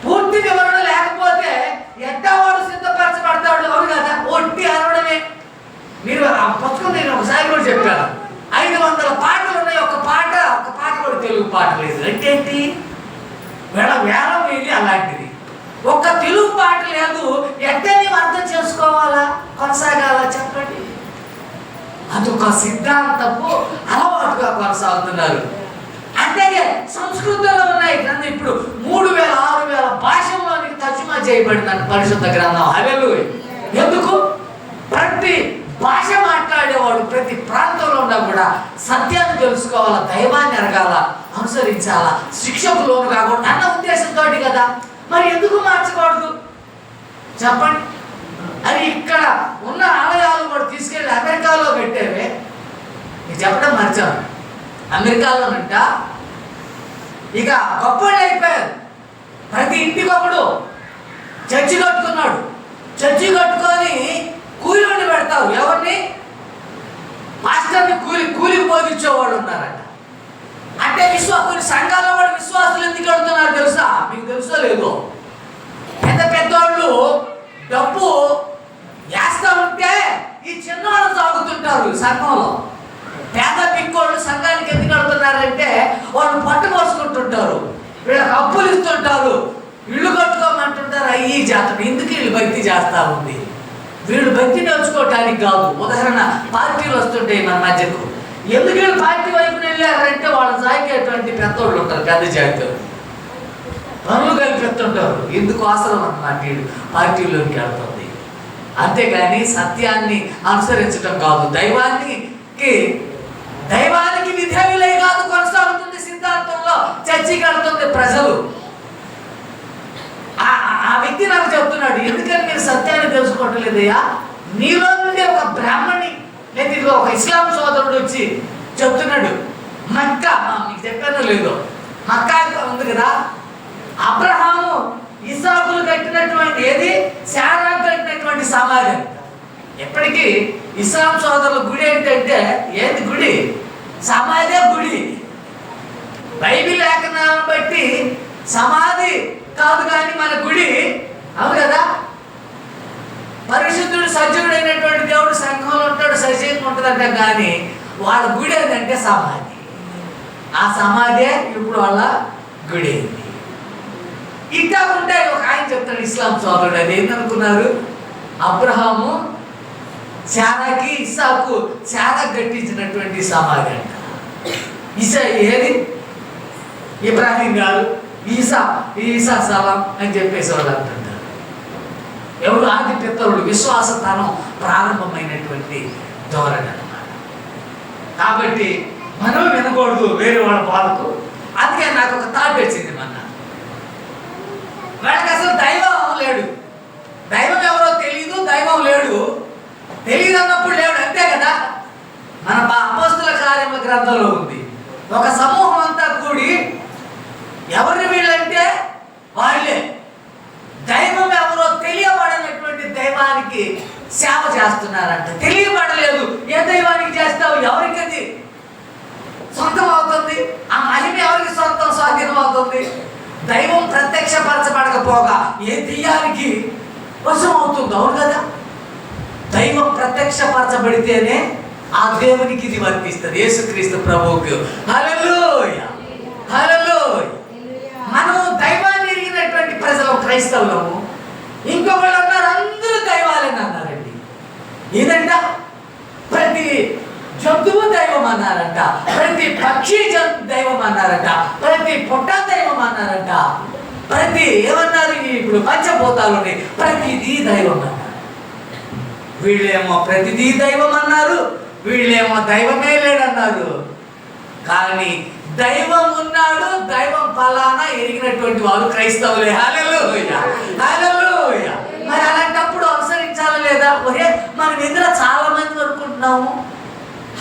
పూర్తి వివరణ లేకపోతే ఎట్టవాడు సిద్ధపరచబడతాడు? అవును కదా, ఒట్టి అనడమే. మీరు ఆ పుస్తకం నేను ఒకసారి కూడా చెప్పాను, 500 పాటలు ఉన్నాయి, ఒక పాట కూడా తెలుగు పాట లేదు అంటే ఏంటి? వేలం వెళ్ళి అలాంటిది ఒక తెలుగు పాట లేదు. ఎట్లా నీవు అర్థం చేసుకోవాలా, కొనసాగాలా చెప్పండి? అదొక సిద్ధాంతపు అలవాటుగా కొనసాగుతున్నారు. అంతేగే సంస్కృతంలో ఉన్నాయి గ్రంథం. ఇప్పుడు 3000-6000 భాషల్లోనికి తర్జుమా చేయబడిందంట పరిశుద్ధ గ్రంథం. హల్లెలూయా. ఎందుకు? ప్రతి భాష మాట్లాడేవాడు ప్రతి ప్రాంతంలో ఉన్నా కూడా సత్యాన్ని తెలుసుకోవాలా, దైవాన్ని ఎరగాల, అనుసరించాలా, శిక్షకు లోను కాకూడదు అన్న ఉద్దేశంతో కదా. మరి ఎందుకు మార్చకూడదు చెప్పండి? అది ఇక్కడ ఉన్న ఆలయాలు కూడా తీసుకెళ్ళి అమెరికాలో పెట్టేవే. నేను చెప్పడం మర్చాను. అమెరికాలోనంట ఇక గొప్పళ్ళు అయిపోయారు. ప్రతి ఇంటికి ఒకడు చర్చి కట్టుకున్నాడు. చర్చి కట్టుకొని కూలి పెడతారు. ఎవరిని? పాస్టర్ని కూలికి బోధించేవాళ్ళు ఉన్నారట. అంటే కొన్ని సంఘాల్లో కూడా విశ్వాసులు ఎందుకు వెళ్తున్నారు తెలుసా? మీకు తెలుసో లేదో, పెద్ద పెద్దోళ్ళు డబ్బు వేస్తా ఉంటే ఈ చిన్నవాళ్ళు సాగుతుంటారు సంఘంలో. పేద పిక్కోళ్ళు సంఘానికి ఎందుకు వెళ్తున్నారంటే వాళ్ళు పట్టు మోసుకుంటుంటారు, వీళ్ళకి అప్పులు ఇస్తుంటారు, ఇళ్ళు కట్టుకోమంటుంటారు. అయ్యి జాతర ఎందుకు వీళ్ళు భక్తి చేస్తూ ఉంది? వీళ్ళు భక్తి నేర్చుకోవటానికి కాదు. ఉదాహరణ, పార్టీలు వస్తుంటాయి మన మధ్యకు. ఎందుకు వీళ్ళు పార్టీ వైపున వెళ్ళారంటే వాళ్ళు సాగేటువంటి పెద్దోళ్ళు ఉంటారు, పెద్ద జాతీయులు పనులు కల్పిస్తుంటారు. ఎందుకు అవసరం అన్నమాట వీళ్ళు పార్టీలోకి వెళ్తుంది. అంతేగాని సత్యాన్ని అనుసరించడం కాదు. దైవానికి విధేయులై కాదు కొనసాగుతుంది సిద్ధాంతంలో చర్చికి వెళ్తుంది ప్రజలు. ఆ వ్యక్తి నాకు చెప్తున్నాడు, ఎందుకని మీరు సత్యాన్ని తెలుసుకోవటం లేదయ్యా? నీలో నుండి ఒక బ్రాహ్మణి లేదా ఒక ఇస్లాం సోదరుడు వచ్చి చెప్తున్నాడు, మక్కా, మీకు చెప్పానో లేదో, మక్కా ఉంది కదా, అబ్రహాము ఇసాకులు కట్టినటువంటి ఏది శారా కట్టినటువంటి సమాధి. ఎప్పటికీ ఇస్లాం సోదరుల గుడి ఏంటంటే ఏది గుడి? సమాధే గుడి. బైబిల్ లేఖనాలను బట్టి సమాధి కాదు కానీ మన గుడి, అవును కదా. పరిశుద్ధుడు సజీవుడు అయినటువంటి దేవుడు సంఘంలో ఉంటాడు, సజీవంగా ఉంటుందంట. కానీ వాళ్ళ గుడి ఏంటంటే సమాధి. ఆ సమాధే ఇప్పుడు వాళ్ళ గుడి అయింది. ఇంకా ఉంటే ఒక ఆయన చెప్తాడు, ఇస్లాం సోదరుడు, అది ఏంటనుకున్నారు? అబ్రహాము శారాకి ఇస్సాకు శారా కట్టించినటువంటి సమాధి అంట. ఏది? ఇబ్రాహీం గారు ఈసా సలాం అని చెప్పేసి వాళ్ళు అంటుంటారు. ఎవరు? ఆది పితరులు. విశ్వాసతనం ప్రారంభమైనటువంటి ధోరణి అన్నమాట. కాబట్టి మనం వినకూడదు వేరే వాళ్ళ బాధకు. అందుకే నాకు ఒక థాట్ వచ్చింది, మొన్న వాళ్ళకి అసలు దైవం లేడు, దైవం ఎవరో తెలియదు, దైవం లేడు. తెలియదు అన్నప్పుడు లేడు, అంతే కదా. మన అపోస్తుల కార్యముల గ్రంథంలో ఉంది, ఒక సమూహం అంతా కూడి ఎవరు వీళ్ళంటే వాళ్ళే దైవం ఎవరో తెలియబడినటువంటి దైవానికి సేవ చేస్తున్నారంట. తెలియబడలేదు, ఏ దైవానికి చేస్తావు? ఎవరికి అది సొంతం అవుతుంది? ఆ మహిమ ఎవరికి సొంతం స్వాధీనం అవుతుంది? దైవం ప్రత్యక్షపరచబడకపోగా ఏ దెయ్యానికి వశం అవుతుంది? అవును కదా. దైవం ప్రత్యక్షపరచబడితేనే ఆ దేవునికి ఇది వర్తిస్తుంది, యేసుక్రీస్తు ప్రభువుకు. హల్లెలూయా, హల్లెలూయా. మనం దైవాన్ని ఎరిగినటువంటి ప్రజలు క్రైస్తవులము. ఇంకొకళ్ళు అన్నారు అందరూ దైవాలని అన్నారండి. ఏదంట? ప్రతి జంతువు దైవం అన్నారంట, ప్రతి పక్షి దైవం అన్నారంట, ప్రతి పుట్ట దైవం అన్నారంట, ప్రతి ఏమన్నారు ఇప్పుడు పంచభూతాలు ప్రతిదీ దైవం అన్నారు. వీళ్ళేమో ప్రతిదీ దైవం అన్నారు, వీళ్ళేమో దైవమే లేడన్నారు. కానీ దైవం ఉన్నాడు, దైవం ఫలానా ఎరిగినటువంటి వారు క్రైస్తవులే. హల్లెలూయా, హల్లెలూయా. మరి అలాంటప్పుడు అనుసరించాలా లేదా? ఒరే, మనం ఇందులో చాలా మంది అనుకుంటున్నాము,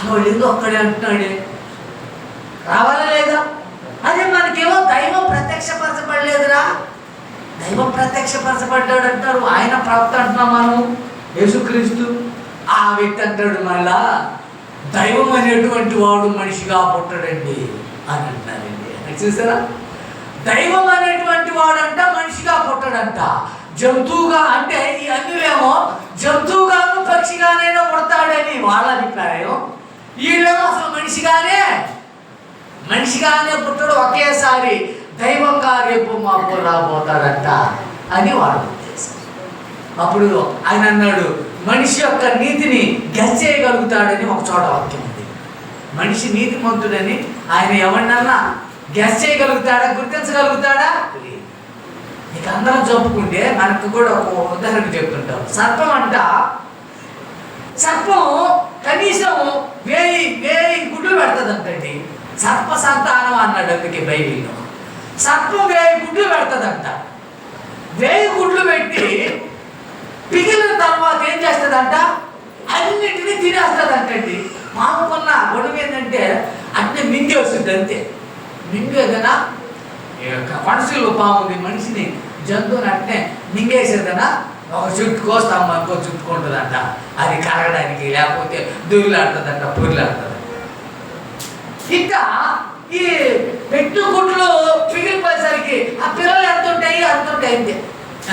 వాళ్ళు ఎందుకు ఒక్కడే అంటున్నాడే, రావాలా లేదా? అదే మనకేమో దైవం ప్రత్యక్షపరచబడలేదురా, దైవం ప్రత్యక్షపరచబడ్డాడు అంటారు. ఆయన ప్రవక్త అంటున్నాం మనం, యేసుక్రీస్తు. ఆ వ్యక్తి అంటాడు మళ్ళా, దైవం అనేటువంటి వాడు మనిషిగా పుట్టడండి అని అంటున్నారండి. చూసారా? దైవం అనేటువంటి వాడంట మనిషిగా పుట్టడంట, జంతువుగా. అంటే ఈ అన్యులేమో జంతువుగాను పక్షిగానైనా పుడతాడని వాళ్ళ అభిప్రాయం. వీళ్ళేమో అసలు మనిషిగానే పుట్టడు, ఒకేసారి దైవంగా రేపు మాకు రాబోతాడంట అని వాళ్ళ ఉద్దేశం. అప్పుడు ఆయన అన్నాడు, మనిషి యొక్క నీతిని గెస్-చేయగలుగుతాడని ఒక చోట వాక్యం ఉంది. మనిషి నీతిమంతుడని ఆయన ఎవరినన్నా గెస్ చేయగలుగుతాడా, గుర్తించగలుగుతాడా? ఇక అందరం చెప్పుకుంటే మనకు కూడా ఒక ఉదాహరణ చెప్తుంటాం. సర్పం కనీసం 1000 గుడ్లు పెడతదంటండి. సర్ప సంతానం అన్నాడు అందుకే బైబిల్లో. సర్పం 1000 గుడ్లు పెడతదంట. 1000 గుడ్లు పెట్టి పిగిలిన తర్వాత ఏం చేస్తుందంట? అన్నిటినీ తినేస్తుందంటండి. మాకున్న గొడవ ఏంటంటే అట్నే మింగి వస్తుంది, అంతే. మింగి ఏదైనా మనుషులు పాముంది, మనిషిని జంతువుని అట్నే మింగేసేదనా ఒక చుట్టు కోస్తాం అనుకో, చుట్టుకుంటుందంట. అది కరగడానికి, లేకపోతే దుర్లాడుతుందంట, పుర్లాడుతుందంట. ఇంకా ఈ పెట్టు గుడ్లు పిగిలిపోయేసరికి ఆ పిల్లలు ఎంత ఉంటాయి అంతే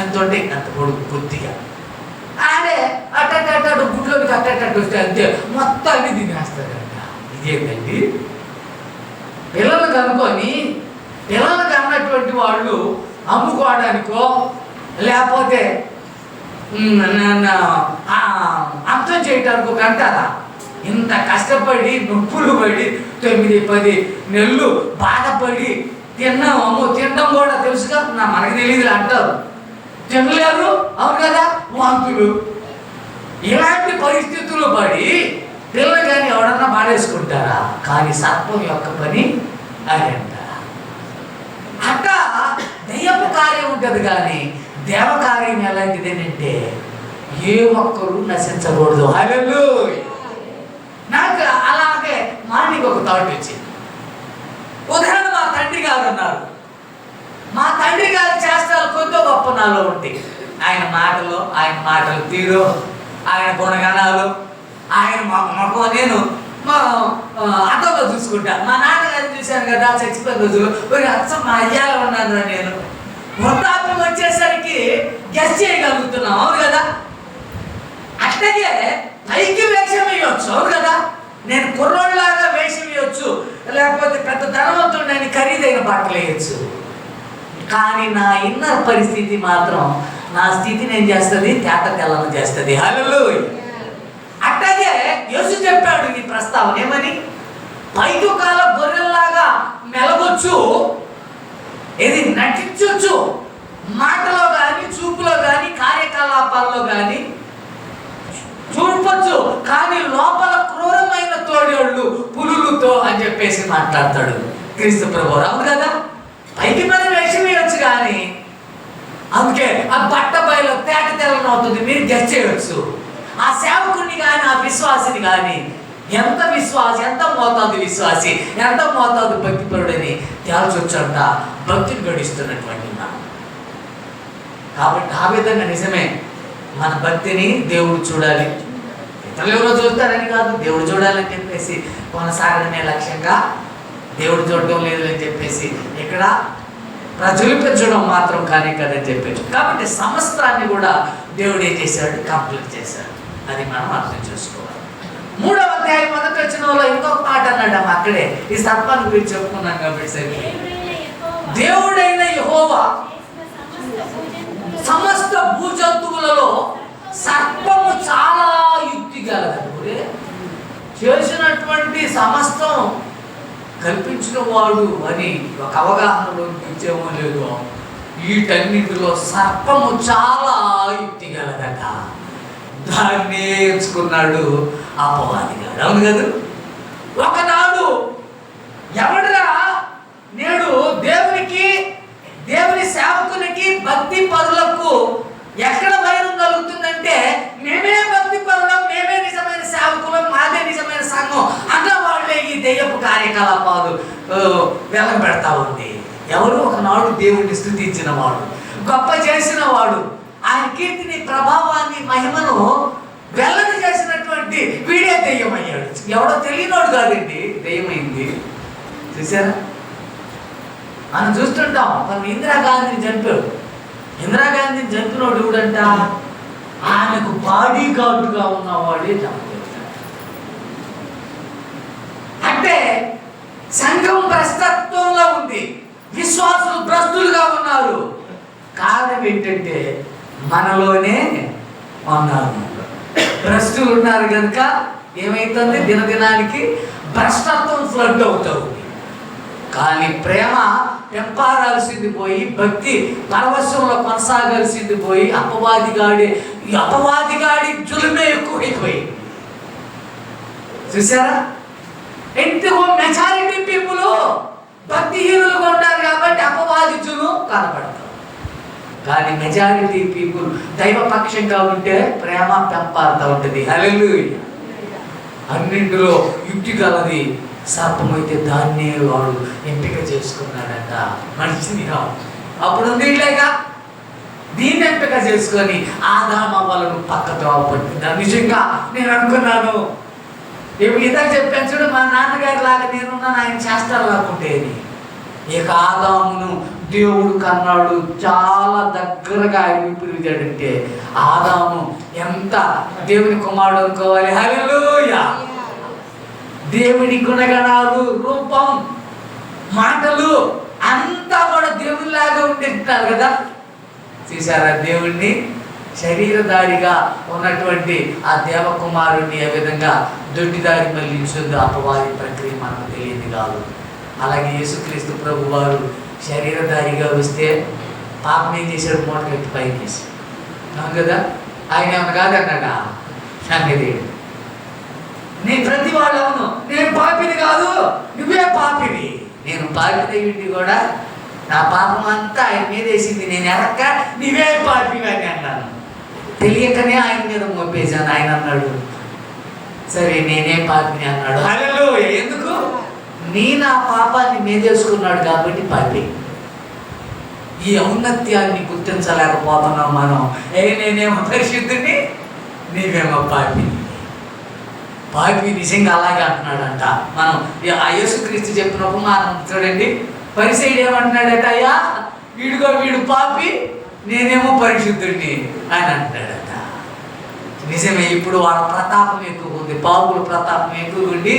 ఎంత ఉంటాయి అంత పొడుగు కొద్దిగా ఆడే అట్టట్టు గుడ్లోకి అట్టట్టు వస్తే అంతే మొత్తం అన్ని తినేస్తారంట. ఇదేంటండి? పిల్లలు కనుక్కొని పిల్లలు కన్నటువంటి వాళ్ళు అమ్ముకోవడానికో లేకపోతే అర్థం చేయటానికి కంటారా? ఇంత కష్టపడి నొప్పులు పడి 9-10 నెలలు బాధపడి తిన్నాము. తినడం కూడా తెలుసుగా, మనకు తెలియదు అంటారు. తినలేరు, అవును కదా, వాంతులు. ఇలాంటి పరిస్థితులు పడి పిల్లలు కానీ ఎవడన్నా పాడేసుకుంటారా? కానీ సర్పం యొక్క పని అదంట. అట్లా దయ్యపు కార్యం ఉంటుంది, కానీ దేవ కార్యం ఎలాంటిదేనంటే ఏ ఒక్కరు నశించకూడదు. హల్లెలూయా. నాకు అలాగే మార్నింగ్ ఒక థాట్ వచ్చింది. ఉదాహరణ, మా తండ్రి గారు ఉన్నారు. మా తండ్రి గారి చేష్టాలు కొద్ది గొప్ప నాలో ఉంటాయి. ఆయన మాటలు తీరు, ఆయన గుణగణాలు, ఆయన మొక్క నేను అర్థంలో చూసుకుంటా. మా నాన్నగారిని చూశాను కదా చచ్చిపోయిన రోజులు, అచ్చం మా అయ్యాలో ఉన్నాను నేను. వృద్ధాప్యం వచ్చేసరికి గెస్ చేయగలుగుతున్నాం, అవును కదా. అట్లాగే పైకి వేషం వేయవచ్చు, అవును కదా. నేను కుర్రోళ్ళలాగా వేషం వేయవచ్చు, లేకపోతే పెద్ద ధనవంతుడిని ఖరీదైన బట్టలు వేయచ్చు. కానీ నా ఇన్నర్ పరిస్థితి మాత్రం నా స్థితిని ఏం చేస్తుంది? తేట తెల్లను చేస్తుంది. హల్లెలూయా. అట్లాగే యేసు చెప్పాడు ఈ ప్రస్తావన ఏమని? పైకి కాల గొర్రెల్లాగా మెలగొచ్చు, ఇది నటించవచ్చు, మాటలో కానీ చూపులో కానీ కార్యకలాపాల్లో కానీ చూడవచ్చు, కానీ లోపల క్రూరమైన తోడేళ్ళు పులులతో అని చెప్పేసి మాట్లాడతాడు క్రీస్తు ప్రభువు. అవును కదా. పైకి మనం వేషం వేయవచ్చు, కానీ అందుకే ఆ బట్ట బయలు తేట తెల్లని అవుతుంది. మీరు గెస్ చేయవచ్చు. ఆ సేవకుడిని కానీ ఆ విశ్వాసిని కానీ ఎంత విశ్వాసి, ఎంత మోతాదు విశ్వాసి, ఎంత మోతాదు భక్తిపరుడని తేల్చొచ్చంట భక్తిని గడిస్తున్నటువంటి మనం. కాబట్టి ఆ విధంగా నిజమే మన భక్తిని దేవుడు చూడాలి. ఇతరులు ఎవరో చూస్తారని కాదు, దేవుడు చూడాలని చెప్పేసి కొనసాగడమే లక్ష్యంగా, దేవుడు చూడటం లేదు అని చెప్పేసి ఇక్కడ ప్రజలు పెంచడం మాత్రం కానీ కదని చెప్పారు. కాబట్టి సమస్తాన్ని కూడా దేవుడు ఏం చేశాడు? కంప్లీట్ చేశాడు. అది మనం అర్థం చేసుకోవాలి. 3వ అధ్యాయం 1వ వచనంలో ఇంకొక మాట అన్నాడు. అక్కడే ఈ సర్పాన్ని గురించి చెప్పుకున్నాం కాబట్టి సరే. దేవుడైన యెహోవా సమస్త భూజంతువులలో సర్పము చాలా యుక్తి గలదు. చేసినటువంటి సమస్తం కల్పించిన వాడు అని ఒక అవగాహనలో ఇచ్చేమో లేదో, వీటన్నిటిలో సర్పము చాలా యుక్తి గలదట. దాన్ని ఎంచుకున్నాడు అపవాదిగాడు. అవును కదా. ఒకనాడు ఎవడరా నేడు దేవుని సేవకునికి భక్తి పరులకు ఎక్కడ వైరం కలుగుతుందంటే, మేమే భక్తి పరులం, మేమే నిజమైన సేవకులం, మాదే నిజమైన సంఘం అన్న వాళ్ళే ఈ దెయ్యపు కార్యకలాపాలు వెలగబెడతా ఉంది. ఎవరు ఒకనాడు దేవుడిని స్తుతించిన వాడు, గొప్ప చేసిన వాడు, ఆయన కీర్తిని, ప్రభావాన్ని, మహిమను వెల్లడి చేసినటువంటి వీడే దెయ్యమయ్యాడు. ఎవడో తెలియనోడు కాదండి దెయ్యమైంది. చూసారా? మనం చూస్తుంటాం. మనం ఇందిరాగాంధీని చంపాడు. ఇందిరాగాంధీని చంపినోడు ఎవడంట? ఆయనకు బాడీ గార్డుగా ఉన్నవాడే చంపాడు. అంటే సంఘం భ్రష్టత్వంలో ఉంది, విశ్వాసులు భ్రష్టులుగా ఉన్నారు. కారణం ఏంటంటే మనలోనే ఉన్నారు, భ్రష్టులు ఉన్నారు కనుక ఏమైతుంది? దినదినానికి భ్రష్టత్వం ఫ్లడ్ అవుతుంది. కానీ ప్రేమ పెంపారాల్సింది పోయి, భక్తి పరవశంలో కొనసాగాల్సింది పోయి, అపవాదిగాడి జులుమే ఎక్కువైపోయి. చూసారా? ఎందుకు మెజారిటీ పీపుల్ భక్తిహీనులుగా ఉంటారు కాబట్టి అపవాది జులు కనపడతారు. కానీ మెజారిటీ పీపుల్ దైవపక్షంగా ఉంటే ప్రేమ పెంపారుతూ ఉంటుంది. హల్లెలూయా. అన్నింటిలో యుక్తి గలది సర్పమైతే దాన్నే వాడు ఎంపిక చేసుకున్నాడంట. మంచిదిగా అప్పుడు లేక దీన్ని ఎంపిక చేసుకొని ఆదాము అవ్వలను పక్కతో పట్టిందా. నిజంగా నేను అనుకున్నాను, ఇప్పుడు ఇద్దరు చెప్పాను చూడు, మా నాన్నగారి లాగా నేనున్నాను, ఆయన చేస్తారు లాక్కుంటేది. ఇక ఆదామును దేవుడు కన్నాడు, చాలా దగ్గరగా ఆయన పిలిచాడంటే ఆదాము ఎంత దేవుని కుమారుడు అనుకోవాలి. హల్లెలూయా. దేవుని గుణగణాలు, రూపం, మాటలు అంతా కూడా దేవునిలాగా ఉంటుంటారు కదా. చూసారా దేవుణ్ణి? శరీరధారిగా ఉన్నటువంటి ఆ దేవకుమారుణ్ణి ఏ విధంగా దొడ్డిదారి మళ్ళించుందో అపవాది ప్రక్రియ మనకు తెలియదు కాదు. అలాగే యేసుక్రీస్తు ప్రభు వారు శరీరధారిగా వస్తే పాపం ఏం చేశాడు? మూట కట్టి పైకి వేసాడు. అవును కదా? ఆయన ఏమన్నా కాదన్నాడా? అనేది నేను ప్రతి వాళ్ళు అవును, నేను పాపిని కాదు, నువ్వే పాపిని. నేను పాపిని కూడా నా పాపం అంతా ఆయన మీద వేసింది, నేను ఎరక్క నువ్వే పాపిని అని అన్నాను. తెలియకనే ఆయన మీద మోపేశాను. ఆయన అన్నాడు సరే నేనే పాపిని అన్నాడు. హల్లెలూయా. ఎందుకు? నా పాపాన్ని మీదేసుకున్నాడు కాబట్టి పాపి. ఈ ఔన్నత్యాన్ని గుర్తించలేకపోతున్నాం మనం. నేనేమో పరిశుద్ధుని, నీవేమో పాపి. పాపి నిజంగా అలాగే అంటున్నాడంట. మనం ఆ యేసుక్రీస్తు చెప్పినప్పుడు మనం చూడండి, పరిసయ్యుడు ఏమంటున్నాడట? అయ్యా వీడు పాపి, నేనేమో పరిశుద్ధుడిని అని అంటున్నాడట. నిజమే. ఇప్పుడు వాళ్ళ ప్రతాపం ఎక్కువ ఉంది, పాపుల ప్రతాపం ఎక్కువ ఉండి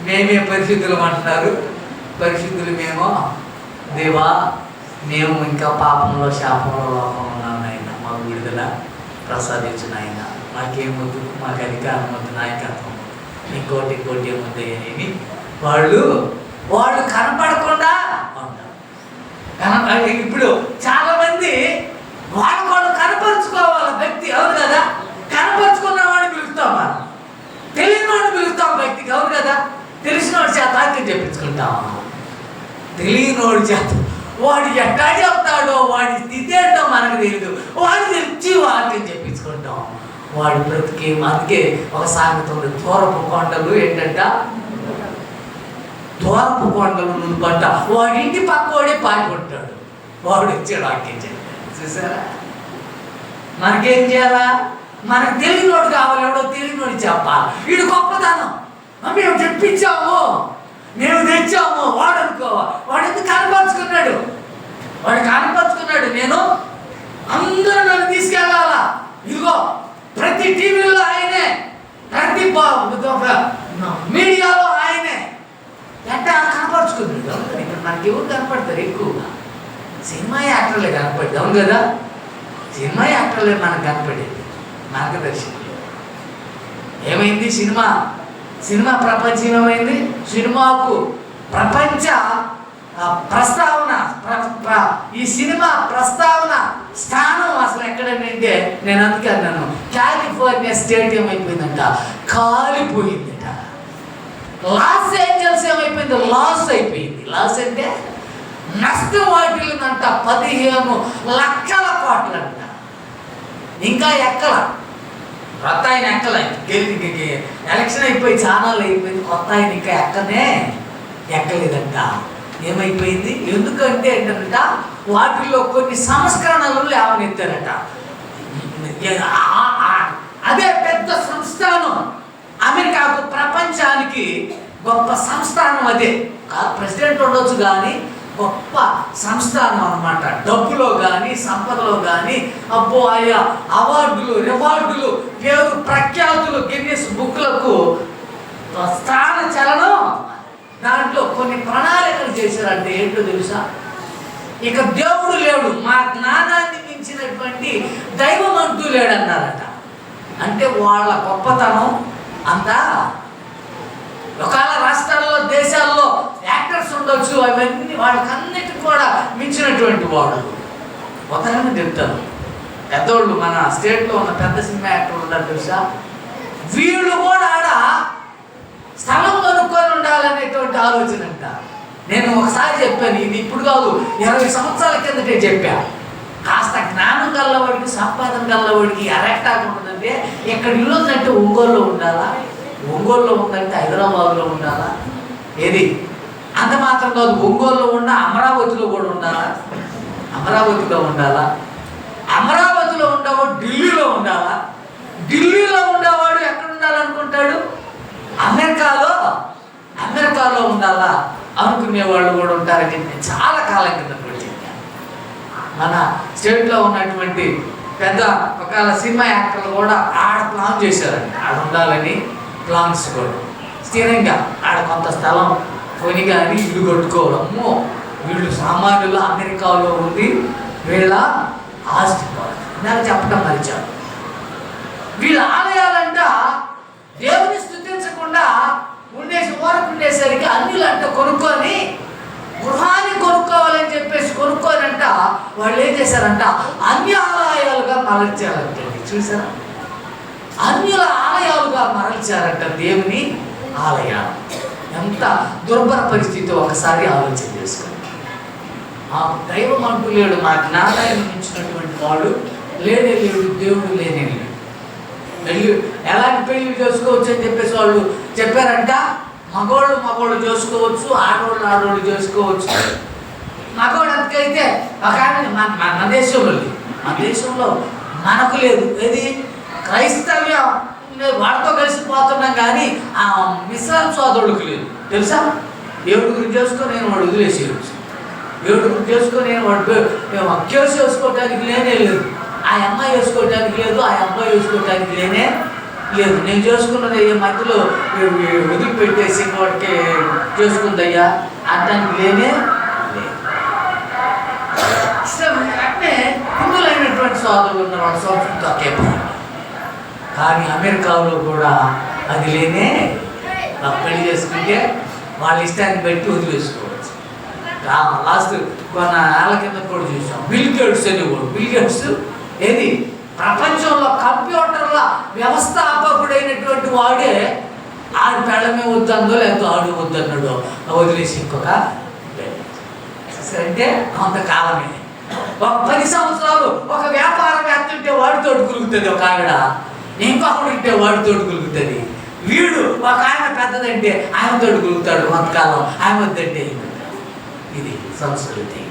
మేమే పరిశుద్ధులం అంటున్నారు. పరిశుద్ధులు మేమో, దేవా మేము ఇంకా పాపంలో శాపంలో లోపంలో ఉన్నాం నాయన, మాకు విడుదల ప్రసాదించు నాయన, మాకేమొద్దు, మాకు అధికారం వద్దు, నాయకత్వం ఇంకోటి ఏమొద్దని వాళ్ళు కనపడకుండా ఉంటారు. ఇప్పుడు చాలా మంది వాళ్ళు కనపరుచుకోవాలి వ్యక్తి. అవును కదా? కనపరుచుకున్న వాడిని పిలుస్తాం, మనం తెలియని వాడిని పిలుస్తాం వ్యక్తికి. అవును కదా? తెలిసిన వాడి చేత వాక్యం చెప్పించుకుంటాం. తెలియనోడి చేత వాడు ఎట్టా చెప్తాడో, వాడి స్థితి ఏంటో మనకు తెలియదు, వాడు తెచ్చి వాక్యం చెప్పించుకుంటాం. వాడి బ్రతికి అందుకే ఒక సామెత ఉంది, దూరపు కొండలు ఏంటంట, దూరపు కొండలు నునుపంట, వాడి ఇంటి పక్క వాడే పాడుకుంటాడు, వాడు వచ్చాడు వాక్యం చెప్పాడు. చూసారా? మనకేం చేయాలా? మనకు తెలియనోడు కావాలి, ఎవడో తెలియనోడు చెప్పాలి. వీడు గొప్పతనం, మేము చెప్పించాము, మేము తెచ్చాము, వాడు అనుకోవాలి. వాడు ఎందుకు కనపరుచుకున్నాడు? నేను అందరూ నన్ను తీసుకెళ్ళాలా, ఇదిగో ప్రతి టీవీలో ఆయనే, ప్రతి మీడియాలో ఆయనే, ఎట్టా కనపరుచుకున్నాడు. ఇక్కడ మనకి ఎవరు కనపడతారు ఎక్కువగా? సినిమా యాక్టర్లే కనపడేది. అవును కదా? సినిమా యాక్టర్లే మనకు కనపడేది, మార్గదర్శకులు. ఏమైంది? సినిమా ప్రపంచం ఏమైంది? సినిమాకు ప్రపంచ ప్రస్తావన, ఈ సినిమా ప్రస్తావన స్థానం అసలు ఎక్కడంటే, నేను అందుకే అన్నాను, కాలిఫోర్నియా స్టేట్ ఏమైపోయిందంట, కాలిపోయిందట. లాస్ ఏంజల్స్ ఏమైపోయింది? లాస్ అయిపోయింది. లాస్ అంటే నష్టం వాటిల్లంట 15 లక్షల కోట్లంట. ఇంకా ఎక్కల, కొత్త ఆయన ఎక్కల, ఎలక్షన్ అయిపోయి ఛానల్ అయిపోయింది, కొత్త ఆయన ఇంకా ఎక్కలేదంట. ఏమైపోయింది? ఎందుకంటే ఏంటంట, వాటిల్లో కొన్ని సంస్కరణలు లేవనెత్తారట. అదే పెద్ద సంస్థానం, అమెరికాకు ప్రపంచానికి గొప్ప సంస్థానం. అదే ప్రెసిడెంట్ ఉండొచ్చు కానీ గొప్ప సంస్థానం అన్నమాట. డబ్బులో కానీ సంపదలో కానీ అబ్బో ఆయా అవార్డులు, రివార్డులు, పేరు ప్రఖ్యాతులు, గిన్నిస్ బుక్లకు స్థాన చలనం. దాంట్లో కొన్ని ప్రణాళికలు చేశారంటే ఏంటో తెలుసా? ఇక దేవుడు లేడు, మా జ్ఞానాన్ని మించినటువంటి దైవం అంటూ లేడన్నారట. అంటే వాళ్ళ గొప్పతనం అంతా. ఒకవేళ రాష్ట్రాల్లో, దేశాల్లో యాక్టర్స్ ఉండొచ్చు, అవన్నీ వాళ్ళకన్నిటికి కూడా మించినటువంటి వాడు. ఉదాహరణ చెప్తాను, పెద్దోళ్ళు మన స్టేట్లో ఉన్న పెద్ద సినిమా యాక్టర్లు ఉన్నారు తెలుసా? వీళ్ళు కూడా ఆడ స్థలం కొనుక్కొని ఉండాలనేటువంటి ఆలోచన అంట. నేను ఒకసారి చెప్పాను, ఇది ఇప్పుడు కాదు, 20 సంవత్సరాల కిందటే చెప్పా. కాస్త జ్ఞానం గల్లవాడికి, సంపాదన గల్లవాడికి ఎరెక్టాగా ఉంటుందంటే, ఇక్కడ ఇల్లు ఉందంటే ఒంగోలులో ఉండాలా, ఒంగోలులో ఉందంటే హైదరాబాద్లో ఉండాలా, ఏది అంత మాత్రం కాదు, ఒంగోలులో ఉన్న అమరావతిలో కూడా ఉండాలా, అమరావతిలో ఉండాలా, అమరావతిలో ఉండేవాడు ఢిల్లీలో ఉండాలా, ఢిల్లీలో ఉండేవాడు ఎక్కడ ఉండాలనుకుంటాడు? అమెరికా మన స్టేట్లో ఉన్నటువంటి పెద్ద ఒక సినిమా యాక్టర్లు కూడా ఆడ ప్లాన్ చేశారండి. ఆడ ఉండాలని ప్లాన్స్ కూడా స్థిరంగా ఆడ కొంత స్థలం కొని కానీ ఇల్లు కట్టుకోవడము. వీళ్ళు సామాన్యులు అమెరికాలో ఉంది వీళ్ళ ఆస్తి నాకు చెప్పడం మరిచారు. వీళ్ళ ఆలయాలంట దేవుని స్తుతించకుండా ఉండేసరికి అన్యులంట కొనుక్కొని గృహాన్ని కొనుక్కోవాలని చెప్పేసి కొనుక్కోనంట వాళ్ళు ఏం చేశారంట అన్య ఆలయాలుగా మరల్చారంట. చూసారా, అన్యుల ఆలయాలుగా మరల్చారంట దేవుని ఆలయాలు. ఎంత దుర్భర పరిస్థితి ఒకసారి ఆలోచన చేసుకోండి. మాకు దైవం అంటూ లేడు, మా జ్ఞానాన్ని మించినటువంటి వాడు లేనే లేడు, దేవుడు లేనే లేడు. ఎలాంటి పెళ్లి చేసుకోవచ్చు అని చెప్పేసి వాళ్ళు చెప్పారంట. మగోళ్ళు చేసుకోవచ్చు, ఆడోళ్ళు చేసుకోవచ్చు. మగవాడు అంతకైతే ఒక మన దేశంలో మనకు లేదు. ఏది క్రైస్తవ్యం వాడితో కలిసిపోతున్నాం కానీ ఆ మిశ్రమ సోదరుడికి లేదు. తెలుసా, ఏడుగురు చేసుకొని నేను వాడు వదిలేసేయచ్చు, ఏడుగురు చేసుకొని నేను వాడు కేసు వేసుకోవటానికి లేనే లేదు, ఆ అమ్మాయి వేసుకోవటానికి లేదు, ఆ అబ్బాయి వేసుకోవటానికి లేనే లేదు. నేను చేసుకున్నది ఏ మధ్యలో వదిలిపెట్టేసి వాడికి చేసుకుందయ్యా అంటానికి లేనే లేదు. అంటే హిందువులైనటువంటి సోదరులు ఉన్న వాళ్ళ సంస్కృతి తక్కువ, కానీ అమెరికాలో కూడా అది లేనే. పెళ్లి చేసుకుంటే వాళ్ళ ఇష్టాన్ని బట్టి వదిలేసుకోవచ్చు. లాస్ట్ కొన్న ఏళ్ళ కింద కూడా చూసాం బిల్ గేట్స్ అనేవాడు. బిల్ గేట్స్ ఏది ప్రపంచంలో కంప్యూటర్ల వ్యవస్థాపకుడైనటువంటి వాడే ఆడి పెళ్ళమే వద్దందో లేకపోతే ఆడు వద్దన్నాడు వదిలేసి ఇంకొక అంటే కొంతకాలమే. ఒక 10 సంవత్సరాలు ఒక వ్యాపారవేత్త ఉంటే వాడితో కులుగుతుంది ఒక ఆవిడ, ఇంకొకడు ఉంటే వాడితో కులుగుతుంది. వీడు ఒక ఆయన పెద్దదంటే ఆయనతో కులుగుతాడు కొంతకాలం, ఆయన వద్దంటే. ఇది సంస్కృతి.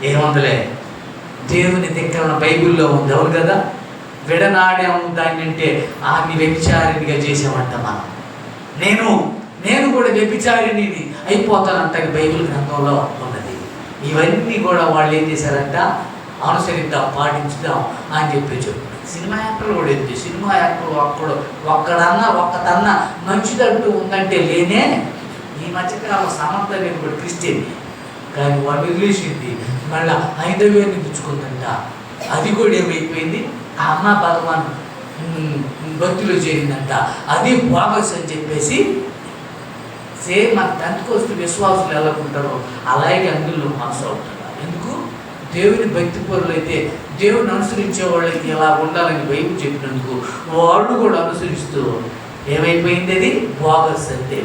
ఏముందలే, దేవుని దగ్గర బైబిల్లో ఉంది. అవును కదా, విడనాడాము దాన్ని అంటే ఆమె వ్యభిచారినిగా చేసామంట మనం. నేను కూడా వ్యభిచారిని అయిపోతానంట బైబిల్ గ్రంథంలో ఉన్నది. ఇవన్నీ కూడా వాళ్ళు ఏం చేశారంట, అనుసరిద్దాం, పాటించుదాం అని చెప్పి చెప్తున్నారు. సినిమా యాక్టర్లు కూడా ఏంటి, సినిమా యాక్టర్లు ఒక్కదన్నా మంచిదంటూ ఉందంటే లేనే. ఈ మధ్యకాలం సమంత నేను కూడా క్రిస్టియన్, కానీ వాళ్ళు వదిలేసింది మళ్ళీ హైదవ్యాన్ని పుచ్చుకుందంట. అది కూడా ఏమైపోయింది, ఆ అమ్మ భగవాన్ భక్తిలో చేరిందంట. అది బోగస్ అని చెప్పేసి సేమ్ మన 10th వస్తూ విశ్వాసులు ఎలా ఉంటారో అలాగే అందులో మనసు అవుతున్నారు. ఎందుకు, దేవుని భక్తి పరులు అయితే, దేవుని అనుసరించే వాళ్ళకి ఎలా ఉండాలని బైబిల్ చెప్పినందుకు వాళ్ళు కూడా అనుసరిస్తూ ఏమైపోయింది, అది బోగస్ అంటే.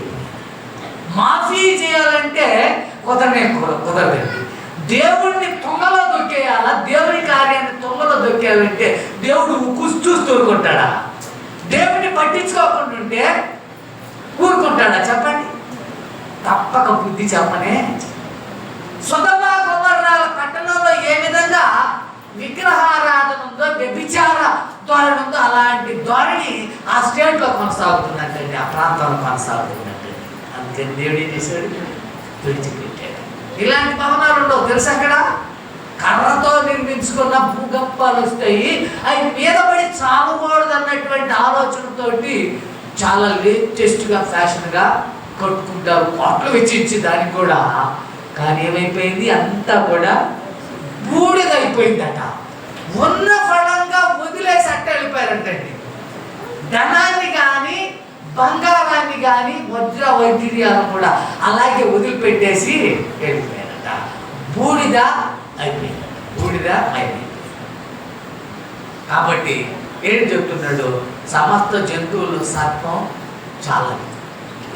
మాఫీ చేయాలంటే కుదరదండి. దేవుడిని తొంగలో దొక్కేయాలా, దేవుని కార్యాన్ని తొంగలో దొక్కేయాలంటే దేవుడు చూస్తూ ఊరుకుంటాడా? దేవుడిని పట్టించుకోకుండా ఉంటే ఊరుకుంటాడా చెప్పండి? తప్పక బుద్ధి చెప్పనే. సొదొమ గొమొర్రాల పట్టణంలో ఏ విధంగా విగ్రహారాధన ఉందో, వ్యభిచార ధోరణి ఉందో, అలాంటి ధోరణి ఆ స్టేట్లో కొనసాగుతున్నట్టండి, ఆ ప్రాంతంలో కొనసాగుతున్నట్టండి. అందుకని దేవుడు ఏం చేశాడు, విడిచిపెట్టాడు. ఇలాంటి భవనాలు ఉండవు తెలుసు. అక్కడ కర్రతో నిర్మించుకున్న భూగంపాలు వస్తాయి, అవి మీద పడి చావకూడదు అన్నటువంటి ఆలోచనతోటి చాలా లేటెస్ట్గా ఫ్యాషన్గా కట్టుకుంటారు, కోట్లు వెచ్చించి దానికి కూడా. కానీ ఏమైపోయింది, అంతా కూడా బూడిదైపోయిందట. ఉన్న ఫలంగా వదిలేసి అట్ట వెళ్ళిపోయారంటండి. ధనాన్ని కానీ బంగారాన్ని కానీ వజ్ర వైద్యుర్యాలను కూడా అలాగే వదిలిపెట్టేసి వెళ్ళిపోయారట. బూడిద అయిపోయింది. కాబట్టి ఏం చెప్తున్నాడు, సమస్త జంతువులు సర్పం చాలా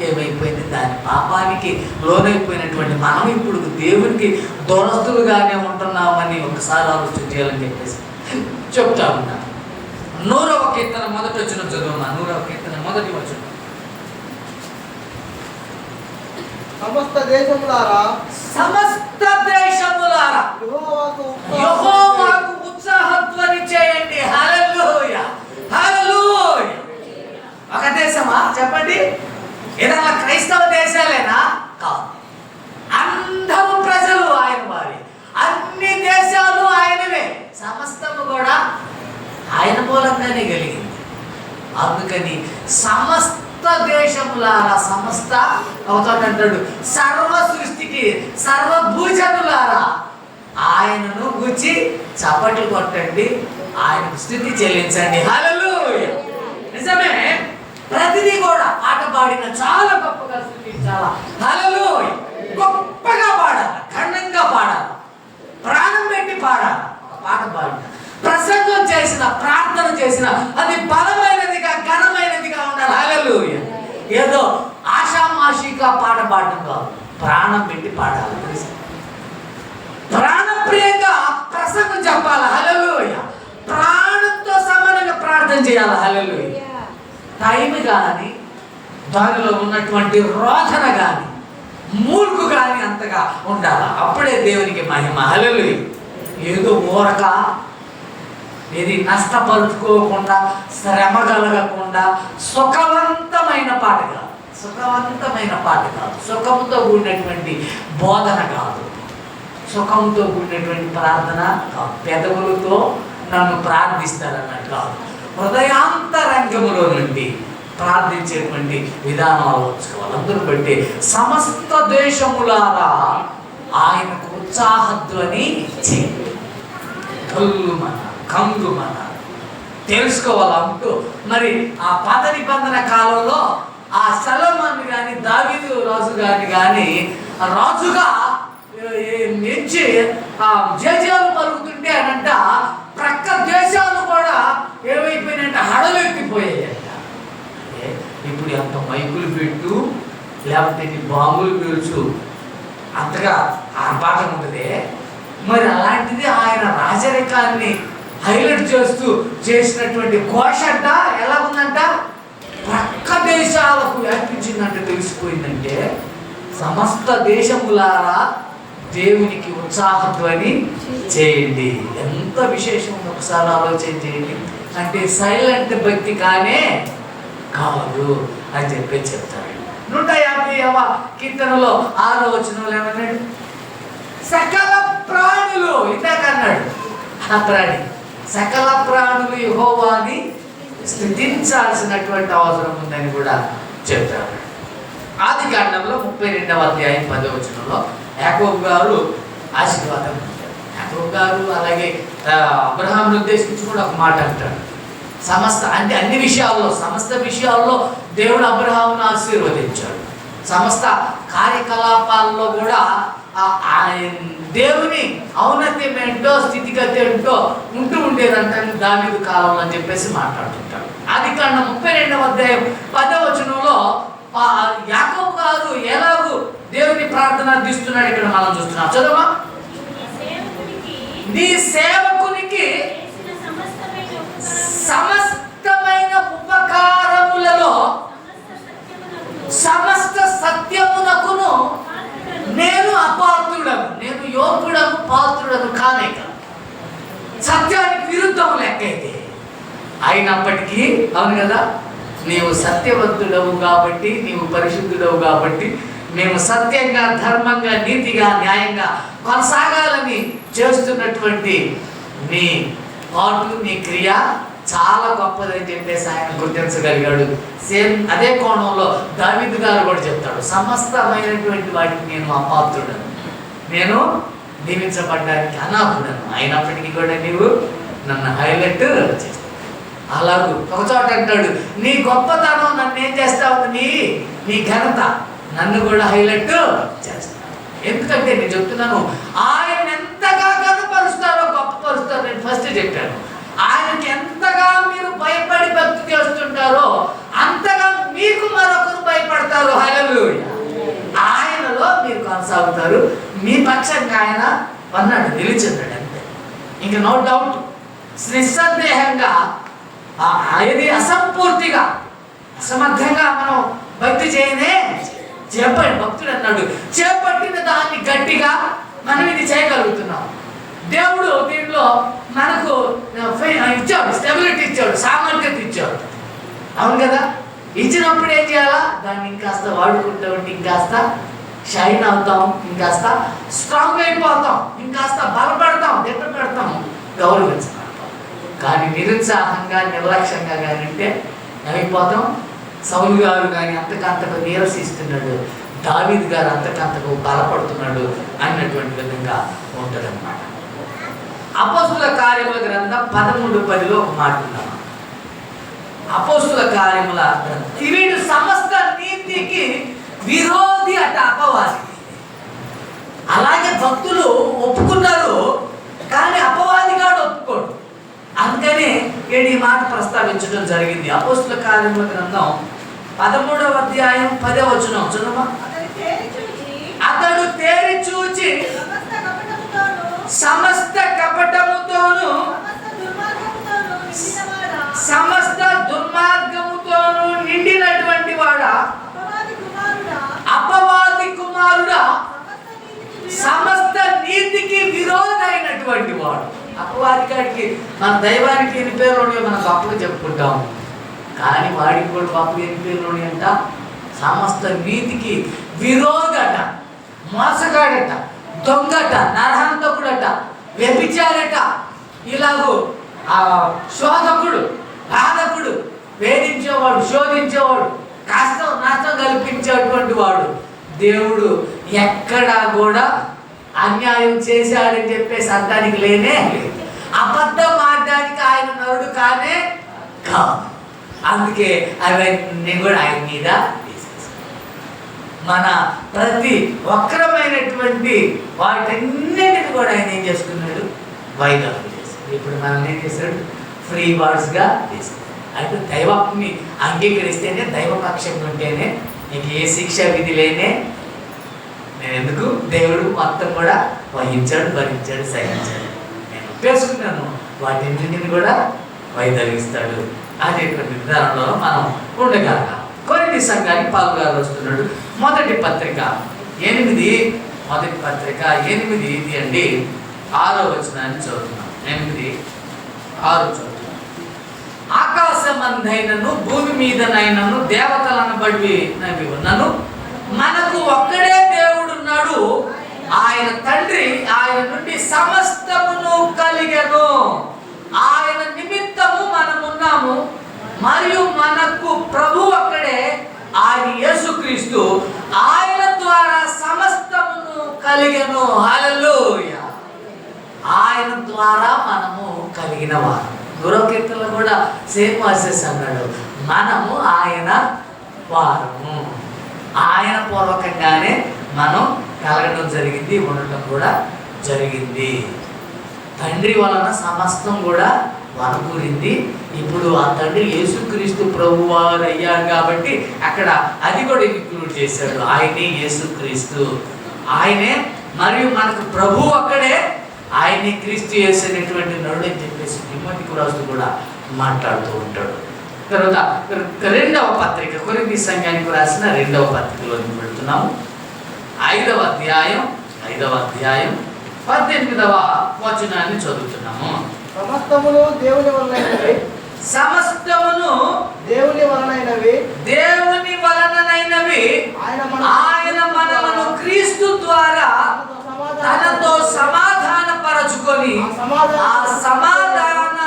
ఏమైపోయింది, దాని పాపానికి లోనైపోయినటువంటి మనం ఇప్పుడు దేవునికి దూరస్తులుగానే ఉంటున్నామని ఒకసారి ఆలోచన చేయాలని చెప్పేసి చెప్తా ఉన్నాను. 100వ కీర్తన మొదటి వచనం చదువున్నా. 100వ కీర్తన మొదటి వచనం. సమస్త దేశములారా యెహోవాకు ఉత్సాహధ్వని చేయండి. హల్లెలూయా, హల్లెలూయా. ఒక దేశమా చెప్పండి, ఏదైనా క్రైస్తవ దేశాలేనా? కాదు, అందరూ ప్రజలు ఆయన వారి. అన్ని దేశాలు మూలంగానే కలిగింది. అందుకని సమస్త దేశములారా, సమస్త అవుతాడంటాడు, సర్వ సృష్టికి సర్వభూజనులారా ఆయనను గుచ్చి చప్పట్లు కొట్టండి, ఆయనకు స్తుతి చెల్లించండి. హల్లెలూయా. నిజమే, ప్రతిదీ కూడా పాట పాడిన చాలా గొప్పగా స్తుతించాలా. హల్లెలూయా. గొప్పగా పాడాలి, ఖండంగా పాడాలి, ప్రాణం పెట్టి పాడాలి. పాట పాడిన, ప్రసంగం చేసిన, ప్రార్థన చేసిన అది బలమైనదిగా ఘనమైనదిగా ఉండాలి. హల్లెలూయా. ఏదో ఆషామాషిగా పాట పాడటం కాదు, ప్రాణం పెట్టి పాడాలి, ప్రాణప్రియంగా ప్రసంగం చెప్పాలి. హల్లెలూయా. ప్రాణంతో సమానంగా ప్రార్థన చేయాలి. హల్లెలూయా. టైం కానీ, దానిలో ఉన్నటువంటి రోధన కానీ, మూర్ఖు కానీ అంతగా ఉండాలి. అప్పుడే దేవునికి మహిమ. హల్లెలూయా. ఏదో ఊరక, ఏది నష్టపరుచుకోకుండా, శ్రమ కలగకుండా, సుఖవంతమైన పాట కాదు, సుఖవంతమైన పాట కాదు, సుఖంతో కూడినటువంటి బోధన కాదు, సుఖంతో కూడినటువంటి ప్రార్థన కాదు, పెదవులతో నన్ను ప్రార్థిస్తారన్నట్టు కాదు, హృదయాంతరంగములో నుండి ప్రార్థించేటువంటి విధానం అలవర్చుకోవాలి. అందరూ బట్టి సమస్త దేశములారా ఆయనకు ఉత్సాహధ్వని చేయండి, కల్లుమన కంగుమన తెలుసుకోవాలంటూ. మరి ఆ పాత నిబంధన కాలంలో ఆ సొలొమోను కానీ, దావీదు రాజు గారిని కానీ రాజుగా ఎంచి జయజయాలు పలుకుతుంటే అనంట ప్రక్క దేశాలు కూడా ఏమైపోయినాయంటే హడలెత్తిపోయాయంట. ఇప్పుడు అంత మైకులు పెట్టు, లేకపోతే బాంబులు పేల్చు, అంతగా ఆర్భాటం ఉంటుంది. మరి అలాంటిది ఆయన రాజరికాన్ని హైలైట్ చేస్తూ చేసినటువంటి ఘోషంట ఎలా ఉందంట, ప్రక్క దేశాలకు వ్యాపించిందంటే తెలిసిపోయిందంటే సమస్త దేశములారా దేవునికి ఉత్సాహధ్వని చేయండి. ఎంత విశేషం ఒకసారి ఆలోచన చేయండి. అంటే సైలెంట్ భక్తి కానే కాదు అని చెప్తాడు. 150వ కీర్తనలో 6వ వచనంలో ఏమన్నాడు, సకల ప్రాణులు, ఇందాక అన్నాడు ఆ ప్రాణి, సకల ప్రాణులు యెహోవాని స్తుతించాల్సినటువంటి అవసరం ఉందని కూడా చెప్తాడు. ఆదికాండంలో 32వ అధ్యాయం 10వ వచనంలో యాకోబు గారు ఆశీర్వాదం అంటాడు. యాకోబు గారు అలాగే అబ్రహామును ఉద్దేశించి కూడా ఒక మాట అంటాడు. అంటే అన్ని విషయాల్లో, సమస్త విషయాల్లో దేవుడు అబ్రహామును ఆశీర్వదించాడు. సమస్త కార్యకలాపాల్లో కూడా దేవుని ఔన్నత్యం ఏంటో, స్థితిగతి ఏంటో ఉంటూ ఉండేదంట దావీదు కాలంలో అని చెప్పేసి మాట్లాడుతుంటాడు. ఆదికాండం 32వ అధ్యాయం 10వ వచనంలో యాకోబు గారు ఎలాగూ దేవుని ప్రార్థన అందిస్తున్నాడు ఇక్కడ మనం చూస్తున్నాం. చదవమా. నీ సేవకునికి సమస్తమైన ఉపకారములలో సమస్త సత్యమునకును నేను అపాత్రుడను, నేను యోగ్యుడను, పాత్రుడను కానే కాదు. సత్యానికి విరుద్ధం లెక్కైతే అయినప్పటికీ, అవును కదా, నీవు సత్యవంతుడవు కాబట్టి, నీవు పరిశుద్ధుడవు కాబట్టి, మేము సత్యంగా, ధర్మంగా, నీతిగా, న్యాయంగా కొనసాగాలని చేస్తున్నటువంటి నీ పాటు, నీ క్రియ చాలా గొప్పదని చెప్పేసి ఆయన గుర్తించగలిగాడు. సేమ్ అదే కోణంలో దావీదు గారు కూడా చెప్తాడు, సమస్తమైనటువంటి వాటికి నేను అపాత్రుడను, నేను నియమించబడ్డానికి అనాథుడను, అయినప్పటికీ కూడా నీవు నన్ను హైలైట్ చేస్తావు. అలాగూ ఒక చోట అంటాడు, నీ గొప్పతనం నన్ను ఏం చేస్తావు, నీ ఘనత నన్ను కూడా హైలైట్ చేస్తావు. ఎందుకంటే నేను చెప్తున్నాను, ఆయన ఎంతగా గొప్పపరుస్తారో గొప్పపరుస్తారో నేను ఫస్ట్ చెప్పాను. ఆయనకి ఎంతగా మీరు భయపడి భక్తి చేస్తుంటారో అంతగా మీకు మరొకరు భయపడతారు. హల్లెలూయా. ఆయనలో మీరు కొనసాగుతారు. మీ పక్షంగా ఆయన అన్నాడు, నిలిచున్నాడు, అంతే. ఇంక నో డౌట్, నిస్సందేహంగా ఇది అసంపూర్తిగా, అసమర్థంగా మనం భక్తి చేయనే చెప్పండి. భక్తుడు అన్నాడు, చేపట్టిన దాన్ని గట్టిగా మనం ఇది చేయగలుగుతున్నాం. దేవుడు దీంట్లో మనకు ఇచ్చాడు, స్టెబిలిటీ ఇచ్చాడు, సామర్థ్యత ఇచ్చాడు. అవును కదా. ఇచ్చినప్పుడు ఏం చేయాలా, దాన్ని ఇంకాస్త వాడుకుంటూ ఉంటే ఇంకాస్త షైన్ అవుతాం, ఇంకాస్త స్ట్రాంగ్ అయిపోతాం, ఇంకాస్త బలపడతాం, దిట్ట పెడతాం, గౌరవించబడతాం. కానీ నిరుత్సాహంగా నిర్లక్ష్యంగా కానీ అంటే అయిపోతాం. సౌలు గారు కానీ అంతకంతకు నీరసిస్తున్నాడు, దావీదు గారు అంతకంతకు బలపడుతున్నాడు అన్నటువంటి విధంగా ఉంటుందన్నమాట. అపోస్తుల కార్యముల గ్రంథం 13:10 ఒక మాట ఉన్నాం. అపోస్తుల కార్యముల గ్రంథం, వీడు సమస్త నీతికి విరోధి అట, అపవాది. అలాగే భక్తులు ఒప్పుకున్నారు, కానీ అపవాదిగాడు ఒప్పుకోడు. అందుకని ఈ మాట ప్రస్తావించడం జరిగింది. అపోస్తుల కార్యముల గ్రంథం 13వ అధ్యాయం 10వ వచనం చూడమ్మా. అతడు తేరి చూచి సమస్త కపటముతోను సమస్త దుర్మార్గముతోను నిండినటువంటి వాడా, అపవాది కుమారుడా, సమస్త నీతికి విరోధైనటువంటి వాడు. అపవాది గారికి మన దైవానికి ఎన్ని పేర్లు ఉన్నాయో మనం గొప్పగా చెప్పుకుంటాం, కానీ వాడికి కూడా గొప్పగా ఎన్ని పేర్లు ఉన్నాయంట. సమస్త నీతికి విరోధట, మోసగాడట, దొంగట, నరహంతకుడట, వ్యభిచారట, ఇలాగూ శోధకుడు, బాధకుడు, వేధించేవాడు, శోధించేవాడు, కష్టం నష్టం కల్పించేటువంటి వాడు. దేవుడు ఎక్కడా కూడా అన్యాయం చేశాడని చెప్పేసి అర్థానికి లేనే లేదు. అబద్ధం ఆడడానికి ఆయన నరుడు కానే కాదు. అందుకే అవన్నీ కూడా ఆయన మీద మన ప్రతి వక్రమైనటువంటి వాటన్నిటిని కూడా ఆయన ఏం చేసుకున్నాడు, వైదొలగ చేశాడు. ఇప్పుడు మనం ఏం చేశాడు, ఫ్రీ వర్డ్స్గా చేశాడు. అయితే దైవాన్ని అంగీకరిస్తేనే, దైవపక్షంగా ఉంటేనే నీకు ఏ శిక్ష విధి లేనే. నేను ఎందుకు, దేవుడు మొత్తం కూడా వహించాడు, భరించాడు, సహించాడు. నేను ఒప్పేసుకున్నాను, వాటిన్నింటిని కూడా వైదొలిగిస్తాడు అనేటువంటి విధానంలో మనం ఉండగలగాలి. కొరింథీ సంఘానికి పౌలు గారు వస్తున్నాడు. మొదటి పత్రిక 8, మొదటి పత్రిక 8 ఇది అండి 6వ వచనాన్ని చదువుతున్నాం. 8:6 చదువుతున్నాం. ఆకాశమందైనను భూమి మీదనైనను దేవతలనబడి ఉన్నను మనకు ఒక్కడే దేవుడున్నాడు, ఆయన తండ్రి, ఆయన నుండి సమస్తమును కలిగెను, ఆయన నిమిత్తము మనమున్నాము, మరియు మనకు ప్రభు ఒక్కడే, ఆయన యేసుక్రీస్తు, ఆయన ద్వారా సమస్తమును కలిగెను. హల్లెలూయా. ఆయన ద్వారా మనము కలిగిన వారు. గురకీర్తనలో కూడా సేమ్ వర్సెస్ అన్నాడు, మనము ఆయన వారము. ఆయన పూర్వకంగానే మనం కలగడం జరిగింది, ఉండటం కూడా జరిగింది. తండ్రి వలన సమస్తం కూడా వనకూరింది. ఇప్పుడు ఆ తండ్రి యేసుక్రీస్తు ప్రభు వారు అయ్యాడు కాబట్టి అక్కడ అది కూడా ఇంక్లూడ్ చేశాడు. ఆయనే యేసుక్రీస్తు, ఆయనే, మరియు మనకు ప్రభు అక్కడే, ఆయనే క్రీస్తు యేసు అనేటువంటి నరుడు అని చెప్పేసి తిమోతికి రాస్తూ కూడా మాట్లాడుతూ ఉంటాడు. తర్వాత 2వ పత్రిక, కొరింథీ సంఘానికి రాసిన 2వ పత్రికలోకి వెళ్తున్నాము. 5వ అధ్యాయం 18వ వచనాన్ని చదువుతున్నాము. సమస్తమును దేవుని వలనైనవి, సమస్తమును దేవుని వలనైనవి, దేవుని వలనైనవి, ఆయన మనలను క్రీస్తు ద్వారా తనతో సమాధాన పరచుకొని ఆ సమాధాన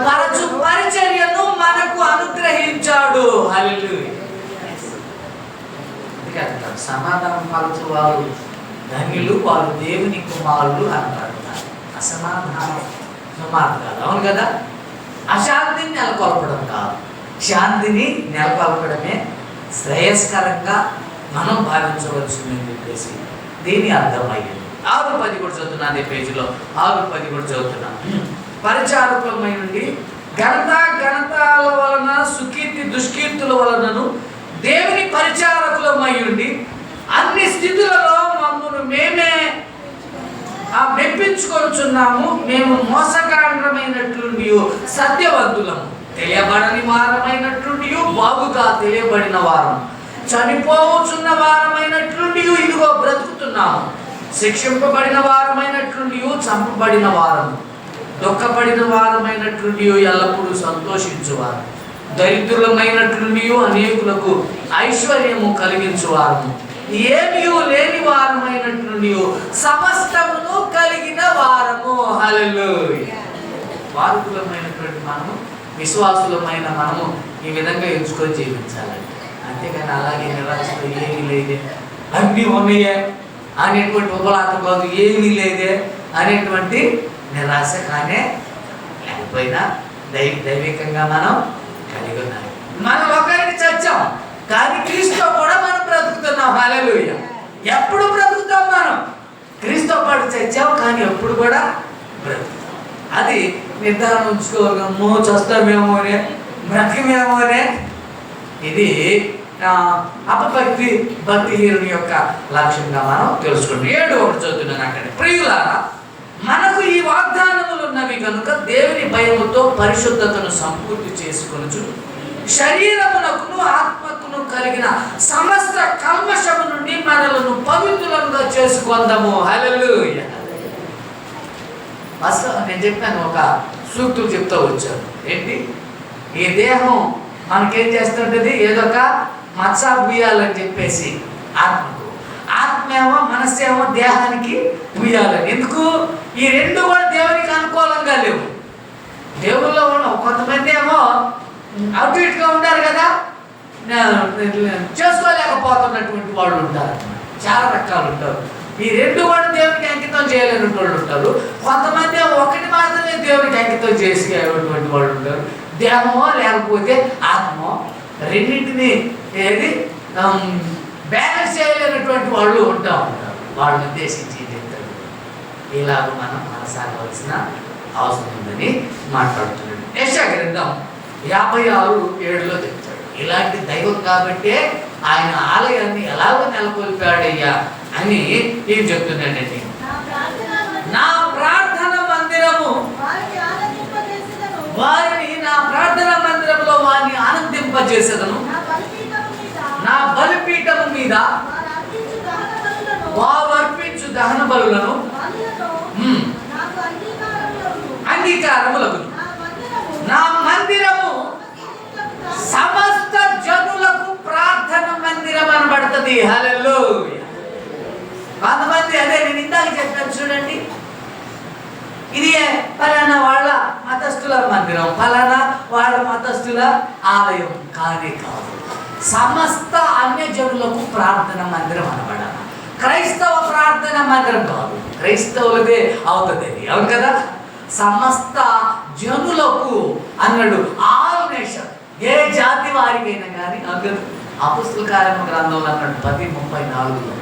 పరచు పరిచర్యను మనకు అనుగ్రహించాడు. హల్లెలూయా. సమాధానం పరచు వారు ధన్యులు, వారు దేవుని కుమారులు అంటారు. అసమాధానం సుమారు కాదు, అవును కదా. అశాంతిని నెలకొల్పడం కాదు, శాంతిని నెలకొల్పడమే శ్రేయస్కరంగా మనం భావించవలసిందని చెప్పేసి దీని అర్థమయ్యింది. 6:10 కూడా చదువుతున్నా, అదే పేజీలో 6:10 కూడా చదువుతున్నాను. పరిచారకులమై ఉండి ఘనతాల వలన సుకీర్తి దుష్కీర్తుల వలనను దేవుని పరిచారకులమై ఉండి అన్ని స్థితులలో మమ్మల్ని మేమే మెప్పించుకొనుచున్నాము. మేము మోసకాండ్రమైనట్లుండి సత్యవంతులము, తెలియబడని వారమైనట్లుండి బాగుగా తెలియబడిన వారం, చనిపోవచ్చున్న వారమైనట్లుండి ఇదిగో బ్రతుకుతున్నాము, శిక్షింపబడిన వారమైనట్లుండి చంపబడిన వారము, దుఃఖపడిన వారమైనట్లుండి ఎల్లప్పుడూ సంతోషించువారు, దరిద్రులమైనట్లుండి అనేకులకు ఐశ్వర్యము కలిగించువారము, ఏమీ లేని వారమైనట్లుండి సమస్తమును కలిగిన వారము. హల్లెలూయా. వారకులమైనటువంటి మనము, విశ్వాసులమైన మనము ఈ విధంగా ఎంచుకొని జీవించాలండి. అంతేగాని అలాగే నిరాశలో ఏమీ లేదే, అన్నీ ఉన్నాయే అనేటువంటి ఉపలాత కాదు, ఏమీ లేదే అనేటువంటి నిరాశ కానే లేకపోయినా దైవికంగా మనం కలిగి ఉన్నాం. మనం ఒకరికి చచ్చాం కానీ క్రీస్తుతో కూడా మనం బ్రతుకుతున్నాం. హల్లెలూయా. ఎప్పుడు బ్రతుకుతాం మనం? క్రీస్తుతో పాటు చచ్చాం కానీ ఎప్పుడు కూడా బ్రతుకుతాం. అది నిర్ధారణ ఉంచుకోగలము. చస్తామేమో అనే, బ్రతికమేమో అనే. ఇది అపభక్తి భక్తిహీనుని యొక్క లక్ష్యంగా మనం తెలుసుకుంటాం. 7 చదువుతున్నాను అక్కడ. ప్రియులారా, మనకు ఈ వాగ్దానములు ఉన్నవి కనుక దేవుని భయముతో పరిశుద్ధతను సంపూర్తి చేసుకొనుచు శరీరమునకును ఆత్మకును కలిగిన సమస్త కల్మషము నుండి మనలను పవిత్రులుగా చేసుకొందాము. హల్లెలూయా. అసలు నేను చెప్పాను, ఒక సూక్తులు చెప్తూ వచ్చాను. ఏంటి? ఈ దేహం మనకేం చేస్తుంటుంది? ఏదో ఒక మచ్చ పూయాలని చెప్పేసి ఆత్మకు, ఆత్మేమో మనస్సేమో దేహానికి పూయాలని. ఎందుకు? ఈ రెండు కూడా దేవునికి అనుకూలంగా లేవు. దేవుల్లో ఉన్న కొంతమంది ఏమో అటు ఇటుగా ఉంటారు కదా, చేసుకోలేకపోతున్నటువంటి వాళ్ళు ఉంటారు. చాలా రకాలు ఉంటారు. ఈ రెండు కూడా దేవునికి అంకితం చేయలేని వాళ్ళు ఉంటారు. కొంతమంది ఒకటి మాత్రమే దేవునికి అంకితం చేసేటువంటి వాళ్ళు ఉంటారు. దేహమో లేకపోతే ఆత్మో రెండింటిని ఏది బ్యాలెన్స్ చేయలేనటువంటి వాళ్ళు ఉంటారు. వాళ్ళని ఉద్దేశించి చెప్తారు. ఇలాగ మనం కొనసాగవలసిన అవసరం ఉందని మాట్లాడుతున్నాడు. యెషయా గ్రంథం 56:7 చెప్తాడు. ఇలాంటి దైవం కాబట్టే ఆయన ఆలయాన్ని ఎలాగో నెలకొల్పాడయ్యా అని ఏం చెప్తున్నాడండి. నా ప్రార్థన మందిరము వారిని, నా ప్రార్థన మందిరంలో వారిని ఆనందింపజేసేదను. నా బలిపీఠము మీద వారు అర్పించు దహన బలులను అంగీకారములకు. నా మందిరము సమస్త జనులకు ప్రార్థన మందిరం అనబడుతుంది. హల్లెలూయా. కొంతమంది అదే నేను ఇందాక చెప్పాను చూడండి, ఇది ఫలానా వాళ్ళ మతస్థుల మందిరం, ఫలానా వాళ్ళ మతస్థుల ఆలయం. కానీ కాదు, సమస్త అన్య జనులకు ప్రార్థన మందిరం అనబడాలి. క్రైస్తవ ప్రార్థన మందిరం కాదు, క్రైస్తవులదే అవుతుంది అది. అవును కదా? సమస్త జనులకు అన్నాడు. ఆల్ నేషన్, ఏ జాతి వారికైనా కానీ. అపొస్తలుల కార్యముల గ్రంథంలో అన్నాడు 10:34,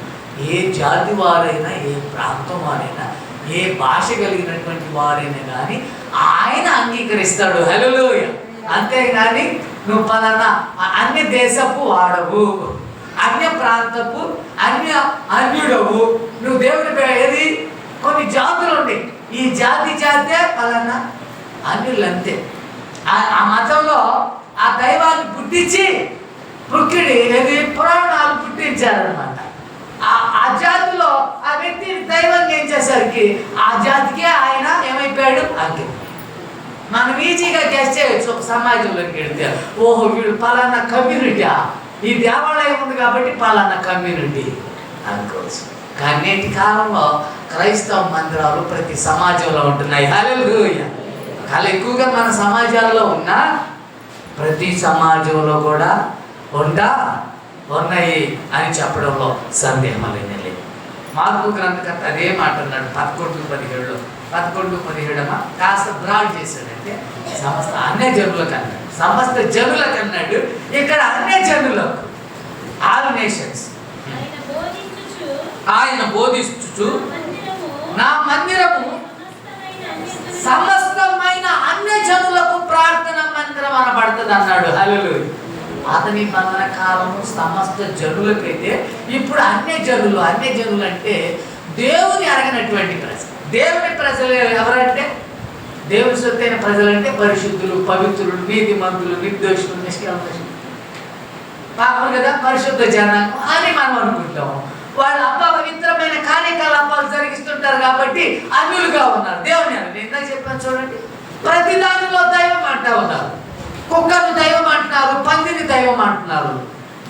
ఏ జాతి వారైనా, ఏ ప్రాంతం వారైనా, ఏ భాష కలిగినటువంటి వారైనా కానీ ఆయన అంగీకరిస్తాడు. హల్లెలూయా. అంతేగాని నువ్వు పలానా అన్య దేశపు వాడవు, అన్య ప్రాంతపు అన్యుడవు, నువ్వు దేవుడి ఏది కొన్ని జాతులు ఉన్నాయి, ఈ జాతే పలానా అన్యులు అంతే. ఆ మతంలో ఆ దైవాన్ని పుట్టించి పుక్కిడి ఏది పురాణాలు పుట్టించారనమాట. ఆ జాతిలో ఆ వ్యక్తి దైవంగా ఏం చేసరికి ఆ జాతికే ఆయన ఏమైపోయాడు అంకితం. మనం ఈజీగా గెస్ చేయొచ్చు. ఒక సమాజంలోకి వెళ్తే ఓహో వీడు పలానా కమ్యూనిటీ, ఈ దేవాలయం ఉంది కాబట్టి పలానా కమ్యూనిటీ అనుకోవచ్చు. కానీ నేటి కాలంలో క్రైస్తవ మందిరాలు ప్రతి సమాజంలో ఉంటున్నాయి. హల్లెలూయా. చాలా ఎక్కువగా మన సమాజాల్లో ఉన్న ప్రతి సమాజంలో కూడా ఉన్నాయి అని చెప్పడంలో సందేహం లేదు. మార్కు గ్రంథకర్త అదే మాట అన్నాడు 11:17. 11:17 కాస్త బ్రాడ్ చేశాడంటే సమస్త అన్య జనులకు అన్నాడు, సమస్త జనులకు అన్నాడు. ఇక్కడ అన్య జనులకు, ఆల్ నేషన్స్. ఆయన బోధించుచు నా మందిరము సమస్తమైన అన్య జనులకు ప్రార్థన మందిరం అనబడుతుంది అన్నాడు. హల్లెలూయా. అతని బంధన కాలము సమస్త జనులకైతే ఇప్పుడు అన్య జనులు అంటే దేవుని అడగనటువంటి ప్రజలు. దేవుని ప్రజలు ఎవరంటే దేవుని సొత్తైన ప్రజలంటే పరిశుద్ధులు, పవిత్రులు, నీతిమంతులు, నిర్దోషులు, నిష్కల్మషులు, పాపం కదా పరిశుద్ధ జనాంగం అని మనం అనుకుంటాము. వాళ్ళు అపవిత్రమైన కార్యకలాపాలు జరిగిస్తుంటారు కాబట్టి అన్యులుగా ఉన్నారు. దేవుని అని ఇందాక చెప్పాను చూడండి, ప్రతి దానిలో దైవం అంటా ఉన్నారు. కుక్కను దైవం అంటున్నారు, పందిని దైవం అంటున్నారు,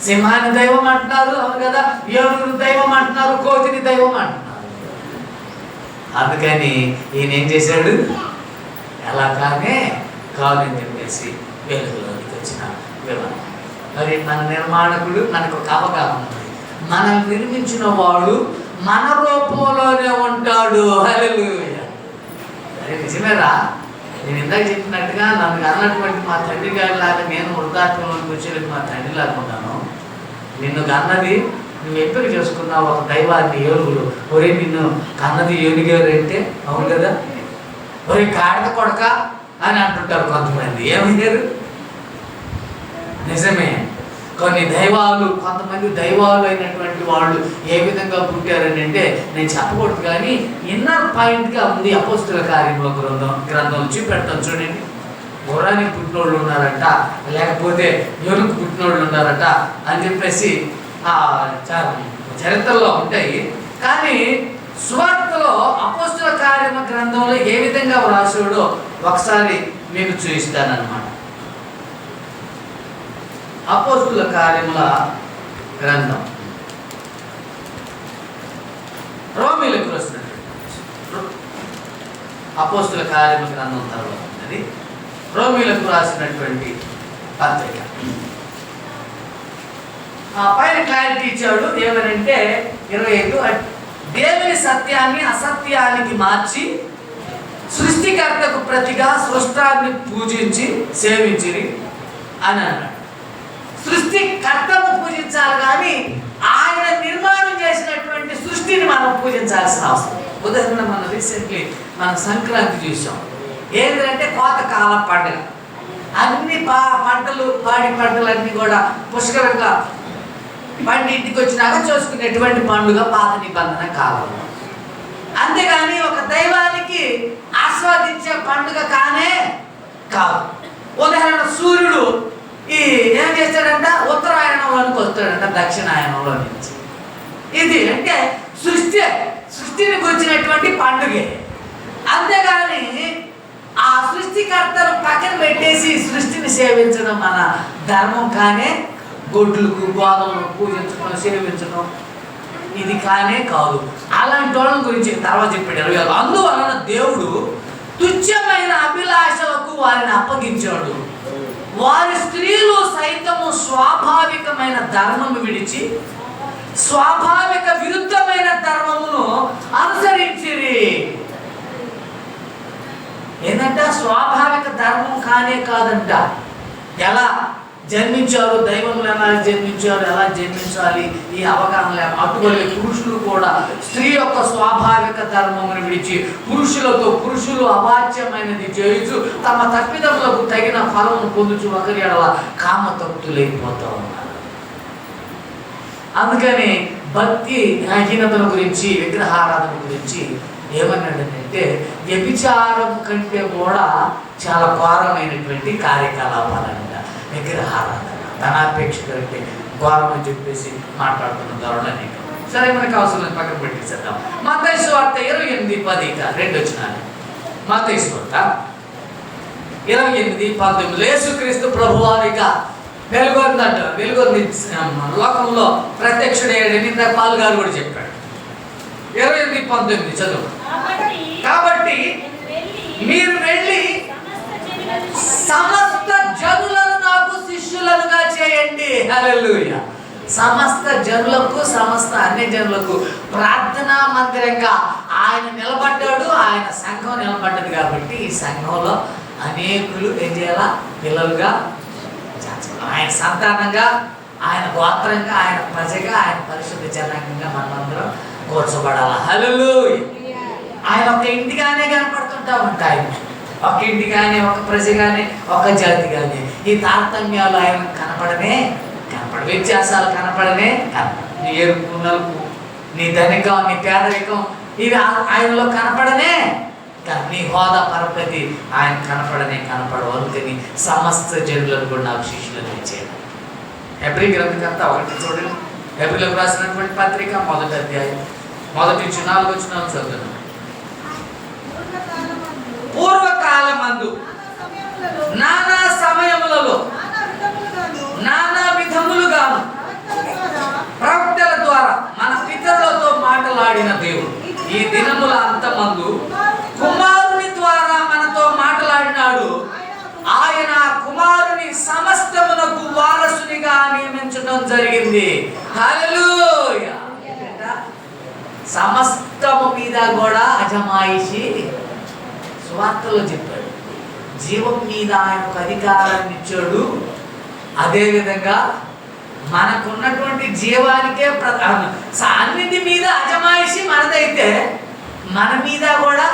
సింహాన్ని దైవం అంటున్నారు, అవును కదా, ఏనుగుని దైవం అంటున్నారు, కోతిని దైవం అంటున్నారు. అందుకని ఈయన ఏం చేశాడు? ఎలాగానే కాదని చెప్పేసి వెలుగులోనికి వచ్చిన వివరణ. మరి మన నిర్మాణకుడు మనకు ఒక అవగాహన ఉంది. మనల్ని నిర్మించిన వాడు మన రూపంలోనే ఉంటాడు. హల్లెలూయా. అది నిజమేరా? నేను ఇందాక చెప్పినట్టుగా నన్ను అన్నటువంటి మా తండ్రి గారి లాగా నేను వృద్ధాత్మలోకి వచ్చేది మా తండ్రి లాగా ఉన్నాను. నిన్ను కన్నది నువ్వు ఎంపిక చేసుకున్నావు ఒక దైవాన్ని, ఏనుగులు. ఒరే నిన్ను కన్నది ఏనుగారు అంటే అవును కదా, ఒరే గాడిద కొడక అని అంటుంటారు కొంతమంది. ఏమయ్యారు? నిజమే. కొన్ని దైవాలు, కొంతమంది దైవాలు అయినటువంటి వాళ్ళు ఏ విధంగా పుట్టారని అంటే నేను చెప్పకూడదు, కానీ ఇన్నర్ పాయింట్గా ఉంది అపోస్తుల కార్యముల గ్రంథం చూపెడతాను చూడండి. గుర్రానికి పుట్టినోళ్ళు ఉన్నారట, లేకపోతే ఏనుగు పుట్టినోళ్ళు ఉన్నారట అని చెప్పేసి చరిత్రలో ఉంటాయి. కానీ సువార్తలో అపోస్తుల కార్యముల గ్రంథంలో ఏ విధంగా వ్రాసాడో ఒకసారి మీకు చూపిస్తానన్నమాట. అపోస్తుల కార్యముల గ్రంథం రోమీలకు రాసినటువంటి అపోస్తుల కార్యముల గ్రంథం తర్వాత ఉన్నది రోమీలకు రాసినటువంటి పత్రిక. పైన క్లారిటీ ఇచ్చాడు ఏమనంటే 25, దేవుని సత్యాన్ని అసత్యానికి మార్చి సృష్టికర్తకు ప్రతిగా సృష్టాన్ని పూజించి సేవించిరి అని అన్నాడు. సృష్టికర్తను పూజించాలి, కానీ ఆయన నిర్మాణం చేసినటువంటి సృష్టిని మనం పూజించాల్సిన అవసరం. ఉదాహరణ మనం రీసెంట్లీ మనం సంక్రాంతి చూసాం. ఏంటంటే కోతకాల పండుగ. అన్ని పంటలు, పాడి పంటలన్నీ కూడా పుష్కలంగా పండి ఇంటికి వచ్చినాక చూసుకునేటువంటి పండుగ పాత నిబంధన కాలంలో. అంతేగాని ఒక దైవానికి ఆస్వాదించే పండుగ కానే కాదు. ఉదాహరణ సూర్యుడు ఏం చేస్తాడంట, ఉత్తరాయణంలోనికి వస్తాడంట దక్షిణాయనంలో నుంచి. ఇది అంటే సృష్టిని గురించినటువంటి పండుగే. అంతేగాని ఆ సృష్టికర్తను పక్కన పెట్టేసి సృష్టిని సేవించడం మన ధర్మం కానే, గొడ్లకు గోధుమలను పూజించడం సేవించడం ఇది కానే కాదు. అలాంటి వాళ్ళ గురించి తర్వాత చెప్పాడు. అందువలన దేవుడు తుచ్చమైన అభిలాషలకు వారిని అప్పగించాడు. వారి స్త్రీలు సైతము స్వాభావికమైన ధర్మము విడిచి స్వాభావిక విరుద్ధమైన ధర్మమును అనుసరించిరి. ఏంటంటే స్వాభావిక ధర్మం కానే కాదంట. ఎలా జన్మించారు, దైవములు ఎలా జన్మించారు, ఎలా జన్మించాలి, ఈ అవగాహన లేక అటువంటి పురుషులు కూడా స్త్రీ యొక్క స్వాభావిక ధర్మమును విడిచి పురుషులు అవాచ్యమైనది చేయుచు తమ తప్పిదములకు తగిన ఫలమును పొందుచు ఒకరి ఎడల కామతప్తులైపోతూ ఉన్నారు. అందుకని భక్తి హీనతల గురించి, విగ్రహారాధన గురించి ఏమన్నాడంటే వ్యభిచారం కంటే కూడా చాలా ఘోరమైనటువంటి కార్యకలాపాలంట విగ్రహారాధన. ధనాపేక్ష కంటే ఘోరం అని చెప్పేసి మాట్లాడుతున్న ధోరణి. సరే, మనకు అవసరం పక్కన పెట్టేసేద్దాం. మత్తయి సువార్త 28:10 వచ్చినాను. మత్తయి సువార్త 28:19 యేసుక్రీస్తు ప్రభువారిగా వెలుగొందంట. వెలుగొంది లోకంలో ప్రత్యక్షుడయ్యాడని ఇందాక పాల్ గారు కూడా చెప్పాడు. 28:19 చదువు. కాబట్టి మీరు వెళ్ళి సమస్త జనులను నాకు శిష్యులుగా చేయండి. హల్లెలూయా. సమస్త జనులకు, సమస్త అన్ని జనులకు ప్రార్థనా మందిరంగా ఆయన నిలబడ్డాడు. ఆయన సంఘం నిలబడ్డది. కాబట్టి ఈ సంఘంలో అనేకులు ఏం చేయాలా? పిల్లలుగా, ఆయన సంతానంగా, ఆయన గోత్రంగా, ఆయన ప్రజగా, ఆయన పరిశుద్ధ జనాంగంగా మనమందరం కూర్చోబడాలి. హల్లెలూయా. ఆయన ఒక ఇంటిగానే కనపడుతుంటా ఉంటాయి. ఒక ఇంటి కానీ, ఒక ప్రజ కానీ, ఒక జాతి కానీ. ఈ తారతమ్యాలు ఆయన కనపడనే కనపడ, వ్యత్యాసాలు కనపడనే కనపడ. నీ ఎరుపు, నలుపు, నీ ధనికం, నీ పేదరికం ఇవి ఆయనలో కనపడనే. నీ హోదా, పరపతి ఆయన కనపడనే కనపడవు. అందుకని సమస్త జనులను కూడా నాకు శిష్యులను ఇచ్చేది. హెబ్రీ గ్రంథకర్త 1 చూడండి. హెబ్రీలకు రాసినటువంటి పత్రిక 1వ అధ్యాయం 1-4 వచనాలు చదువుతున్నాను. పూర్వకాలమందు నానా సమయములలో నానా విధములుగాను ప్రవక్తల ద్వారా మన పితరులతో మాట్లాడిన దేవుడు ఈ దినముల అంతమందు కుమారుని ద్వారా మనతో మాట్లాడి జరిగింది. హల్లెలూయా. సమస్తము మీద కూడా అజమాయిషి సువార్తలో చెప్పాడు. జీవం మీద ఆయనకు అధికారాన్ని ఇచ్చాడు. అదేవిధంగా మనకున్నటువంటి జీవానికే అన్నిటి మీద అజమాయిషి మనదైతే మన మీద కూడా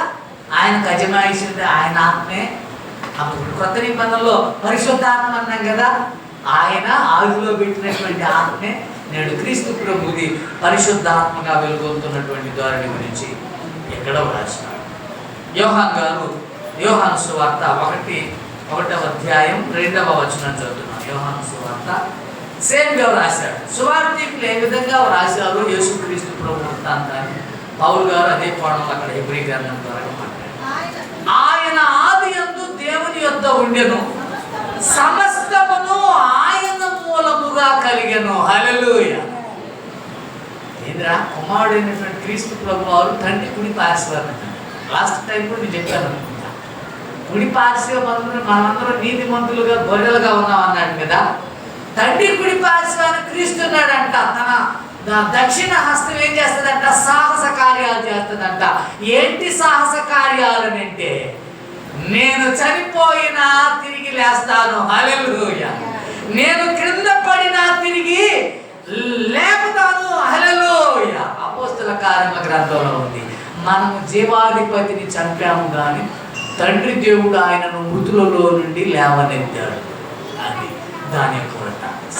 ఆయనకు అజమాయిషి ఉంది. ఆయన ఆత్మే. అప్పుడు కొత్త నిబంధనలో పరిశుద్ధాత్మ అన్నాం కదా, ఆయన ఆదిలో పెట్టినటువంటి ఆత్మే నేడు క్రీస్తు ప్రభుది పరిశుద్ధాత్మగా వెలుగొందుతున్నటువంటి ధోరణి గురించి ఎక్కడో రాసినాడు. యోహాన్ గారు యోహాను సువార్త 1వ అధ్యాయం 2వ వచనం చదువుతున్నాం. యోహాను సువార్త సేమ్గా రాశాడు. సువార్తికులు ఏ విధంగా రాశారు యేసుక్రీస్తు ప్రభు వృత్తాంతాన్ని పౌలు గారు అదే కోణంలో అక్కడ హెబ్రీ గ్రంథం ద్వారా మాట్లాడారు. ఆయన ఆదియందు దేవుని యొద్ద ఉండెను, సమస్తమును ఆయన మూలముగా కలిగెను. హల్లెలూయా. ఏంద్రా కుమారుడైనటువంటి క్రీస్తు ప్రభు వారు తండ్రి కుడి పార్శ్వాన్ని, లాస్ట్ టైం కూడా నేను చెప్పాను అనుకుంటా, కుడి పార్శ్వమందరూ మనందరం నీతిమంతులుగా గొర్రెలుగా ఉన్నాం అన్నాడు కదా. తండ్రి కుడి పార్శ్వాన్ని క్రీస్తున్నాడంట. తన దక్షిణ హస్తం ఏం చేస్తుందంట? సాహస కార్యాలు చేస్తుందంట. ఏంటి సాహస కార్యాలు అంటే, నేను చనిపోయినా తిరిగి లేస్తాను. హల్లెలూయా. నేను క్రింద పడినా తిరిగి లేపుతాను. హల్లెలూయా. అపోస్తల కార్యముల గ్రంథంలో ఉంది. మనము జీవాధిపతిని చంపాము కానీ తండ్రి దేవుడు ఆయనను మృతులలో నుండి లేవనెత్తాడు. అది దాని యొక్క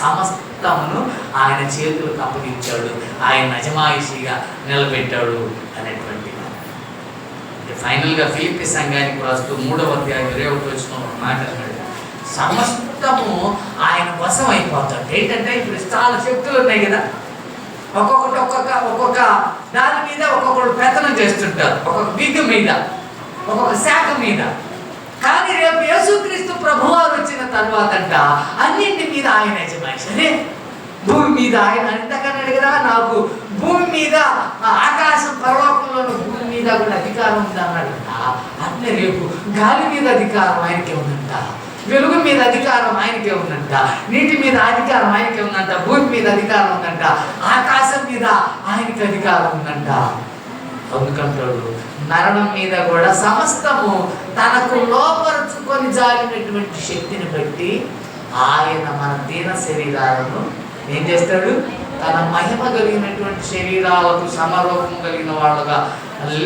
సమస్తమును ఆయన చేతులకు అప్పగించాడు, ఆయన అజమాయిషిగా నిలబెట్టాడు అనేటువంటి. ఫైనల్గా ఫిలిప్పీ సంఘానికి రాస్తూ 3వ అధ్యాయం 21వ వచనంలో మాట అన్నాడు, సమస్తము ఆయన వశం అయిపోతాడు. ఏంటంటే ఇప్పుడు చాలా శక్తులు ఉన్నాయి కదా, ఒక్కొక్క దాని మీద ఒక్కొక్కరు పెత్తనం చేస్తుంటారు, ఒక్కొక్క బిగ్గు మీద, ఒక్కొక్క శాఖ మీద. కానీ రేపు యేసుక్రీస్తు ప్రభువారు వచ్చిన తర్వాత అన్నింటి మీద ఆయన యజమాని. భూమి మీద ఆయన ఇంతకన్నాడు కదా, నాకు భూమి మీద ఆకాశం పరలోకంలోని భూమి మీద కూడా అధికారం ఉంది అన్నాడు. అంటే రేపు గాలి మీద అధికారం ఆయనకే ఉందంట, వెలుగు మీద అధికారం ఆయనకే ఉందంట, నీటి మీద అధికారం ఆయనకే ఉందంట, భూమి మీద అధికారం ఉందంట, ఆకాశం మీద ఆయనకి అధికారం ఉందంట. అందుకంటాడు మరణం మీద కూడా సమస్తము తనకు లోపరుచుకొని జారినటువంటి శక్తిని బట్టి ఆయన మన దీన శరీరాలను ఏం చేస్తాడు? తన మహిమ కలిగినటువంటి శరీరాలకు సమరూపం కలిగిన వాళ్ళుగా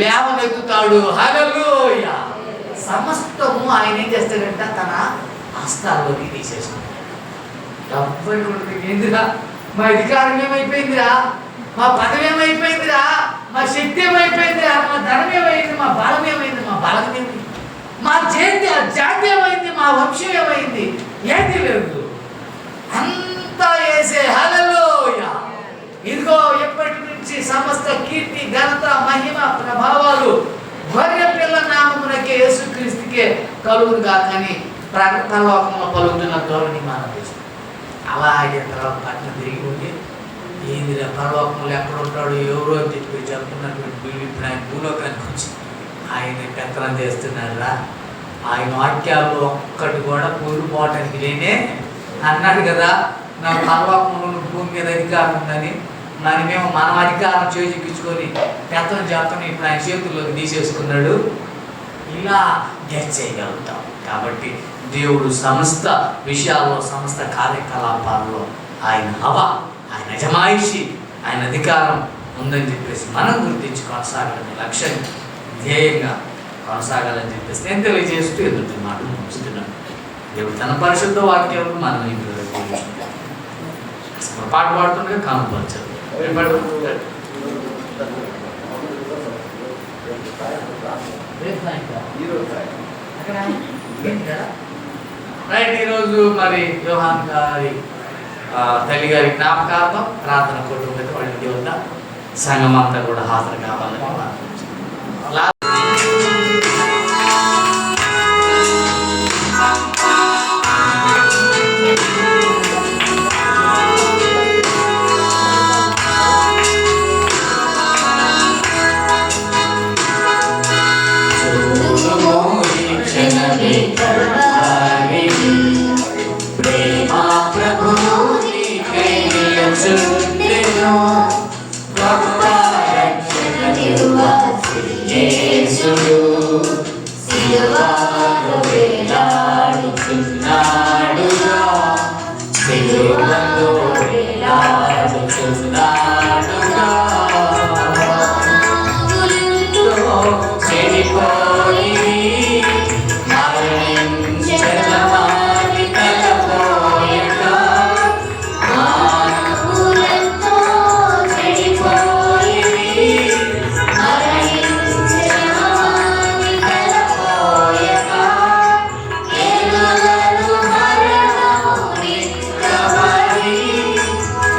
లేవనెత్తుతాడు. హల్లెలూయా. సమస్తము ఆయన ఏం చేస్తాడంట? తన హస్తాల్లోకి తీసేస్తాడు. ఏందిరా మా అధికారం ఏమైపోయిందిరా, మా పదవి ఏమైపోయిందిరా, మా శక్తి ఏమైపోయిందిరా, మా ధనం ఏమైంది, మా బలం ఏమైంది, మా బలం ఏమైంది, మా జాతి ఏమైంది, మా వంశం ఏమైంది, ఏది లేదు, అంతా వేసే. హల్లెలూయా. ఇదిగో ఎప్పటి నుంచి సమస్త కీర్తి ఘనత మహిమ ప్రభావాలు గొర్రె పిల్ల నామమునకే యేసుక్రీస్తుకే కలుగునుగా కానీ పరలోకంలో పలుకుతున్న ధోరణి మనం చూస్తాం. అలాగే తర్వాత పట్టణం తిరిగి ఉండి ఏందిరా పరలోకంలో ఎక్కడ ఉంటాడు ఎవరో అని చెప్పి చెప్తున్నటువంటి వీళ్ళు ఇప్పుడు ఆయన భూలోకానికి వచ్చి ఆయన పెత్తనం చేస్తున్నారా? ఆయన వాక్యాల్లో ఒక్కటి కూడా కూలిపోవటానికి లేనే అన్నాడు కదా, నా పరలోకంలో భూమి మీద అధికారం ఉందని. మనమేమో మనం అధికారం చేజిక్కించుకొని పెత్తనం చేస్తాం, ఇప్పుడు ఆయన చేతుల్లోకి తీసేసుకున్నాడు. ఇలా గెస్ చేయగలుగుతాం. కాబట్టి దేవుడు సమస్త విషయాల్లో సమస్త కార్యకలాపాల్లో ఆయన హవా, ఆయన అజమాయిషి, ఆయన అధికారం ఉందని చెప్పేసి మనం గుర్తించి కొనసాగాలని లక్ష్యం ధ్యేయంగా కొనసాగాలని చెప్పేసి నేను తెలియజేస్తూ ఎదుటి మాటలు ముగిస్తున్నాను. దేవుడు తన పరిశుద్ధ వాక్యాలను మనం ఇప్పుడు పాట పాడుతుండగా కనుపరచారు. రైట్. ఈరోజు మరి యోహాన్ గారి తల్లి గారి జ్ఞాపకార్థం ప్రార్థన కుటుంబం వాళ్ళ ఇంటి వద్ద సంఘం అంతా కూడా హాజరు కావాలని ప్రార్థించారు. ప్రేమ ప్రభు యేసుండెను గొప్ప రక్షణనివ్వ యేసుడు సిలువలో వేలాడుచున్నాడుగా సిలువలో వేలాడుచున్నాడుగా చెడిపోయి మరణించిన వారి తలపోయగా మానవులతో చెడిపోయి మరణించిన వారి తలపోయగా ఎలుగలు మరణము నిత్యమని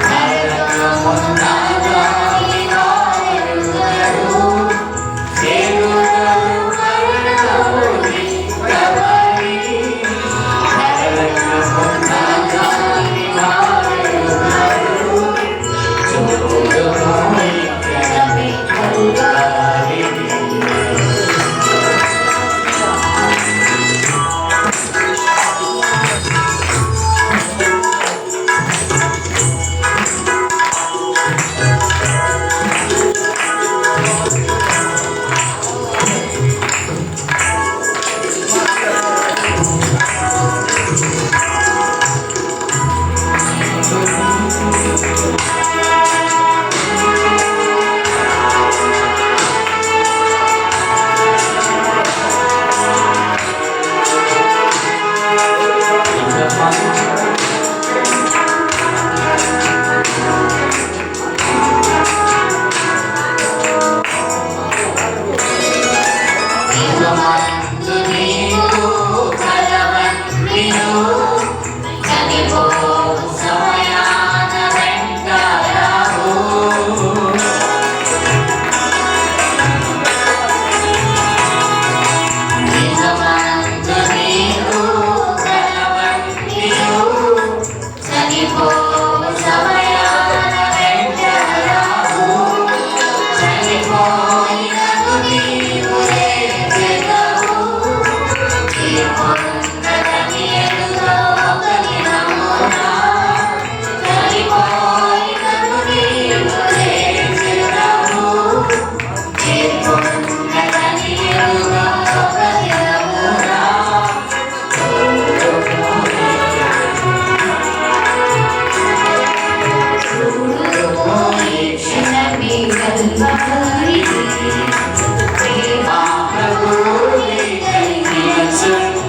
నరకమున్నదాని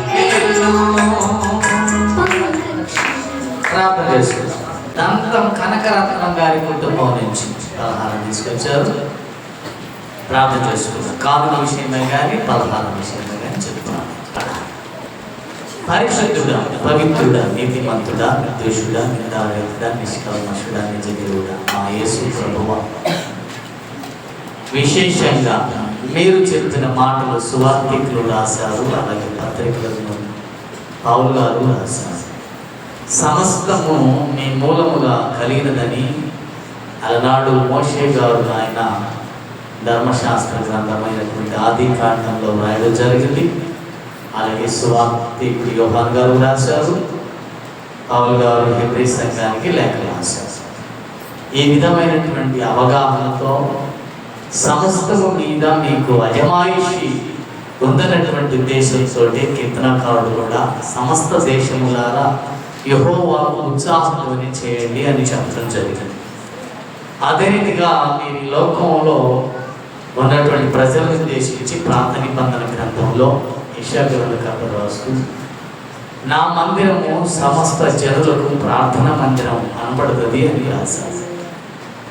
వారెరుగరు ప్రార్థన చేసుకుందాం. దంతం కనకరత్నం గారి కుటుంబం నుంచి పలహారం తీసుకొచ్చారు. ప్రార్థన చేసుకుందాం. కానుక విషయమే కానీ పలహారం విషయమే కానీ చెప్తున్నాను. పరిశుద్ధుడా, పవిత్రుడా, నీతిమంతుడా, నిర్దోషుడా, నిందారహితుడా, నిష్కల్మషుడా, నిజదేవుడా మా యేసు ప్రభువా, విశేషంగా మీరు చెప్పిన మాటలు సువార్తికులు రాశారు, అలాగే పత్రికలను పౌలు గారు రాశారు. సమస్తము మీ మూలముగా కలిగినదని అలనాడు మోషే గారు ఆయన ధర్మశాస్త్ర గ్రంథమైనటువంటి ఆది కాండంలో రాయడం జరిగింది. అలాగే సువార్తికుడు యోహాను గారు రాశారు, పౌలు గారు హెబ్రీ సంఘానికి లేఖ రాశారు. ఈ విధమైనటువంటి అవగాహనతో సమస్తము మీద మీకు అజమాయిషి ఉందన్నటువంటి ఉద్దేశంతో కీర్తనకారుడు కూడా సమస్త దేశములారా యెహోవాకు ఉత్సాహధ్వని చేయండి అని చెప్పడం జరిగింది. అదే రీతిగా మీరు ఈ లోకంలో ఉన్నటువంటి ప్రజలను ఉద్దేశించి ప్రార్థన నిబంధన గ్రంథంలో యెషయా గ్రంథకర్త రాస్తూ నా మందిరము సమస్త జనులకు ప్రార్థన మందిరం అనబడుతుంది అని రాశారు.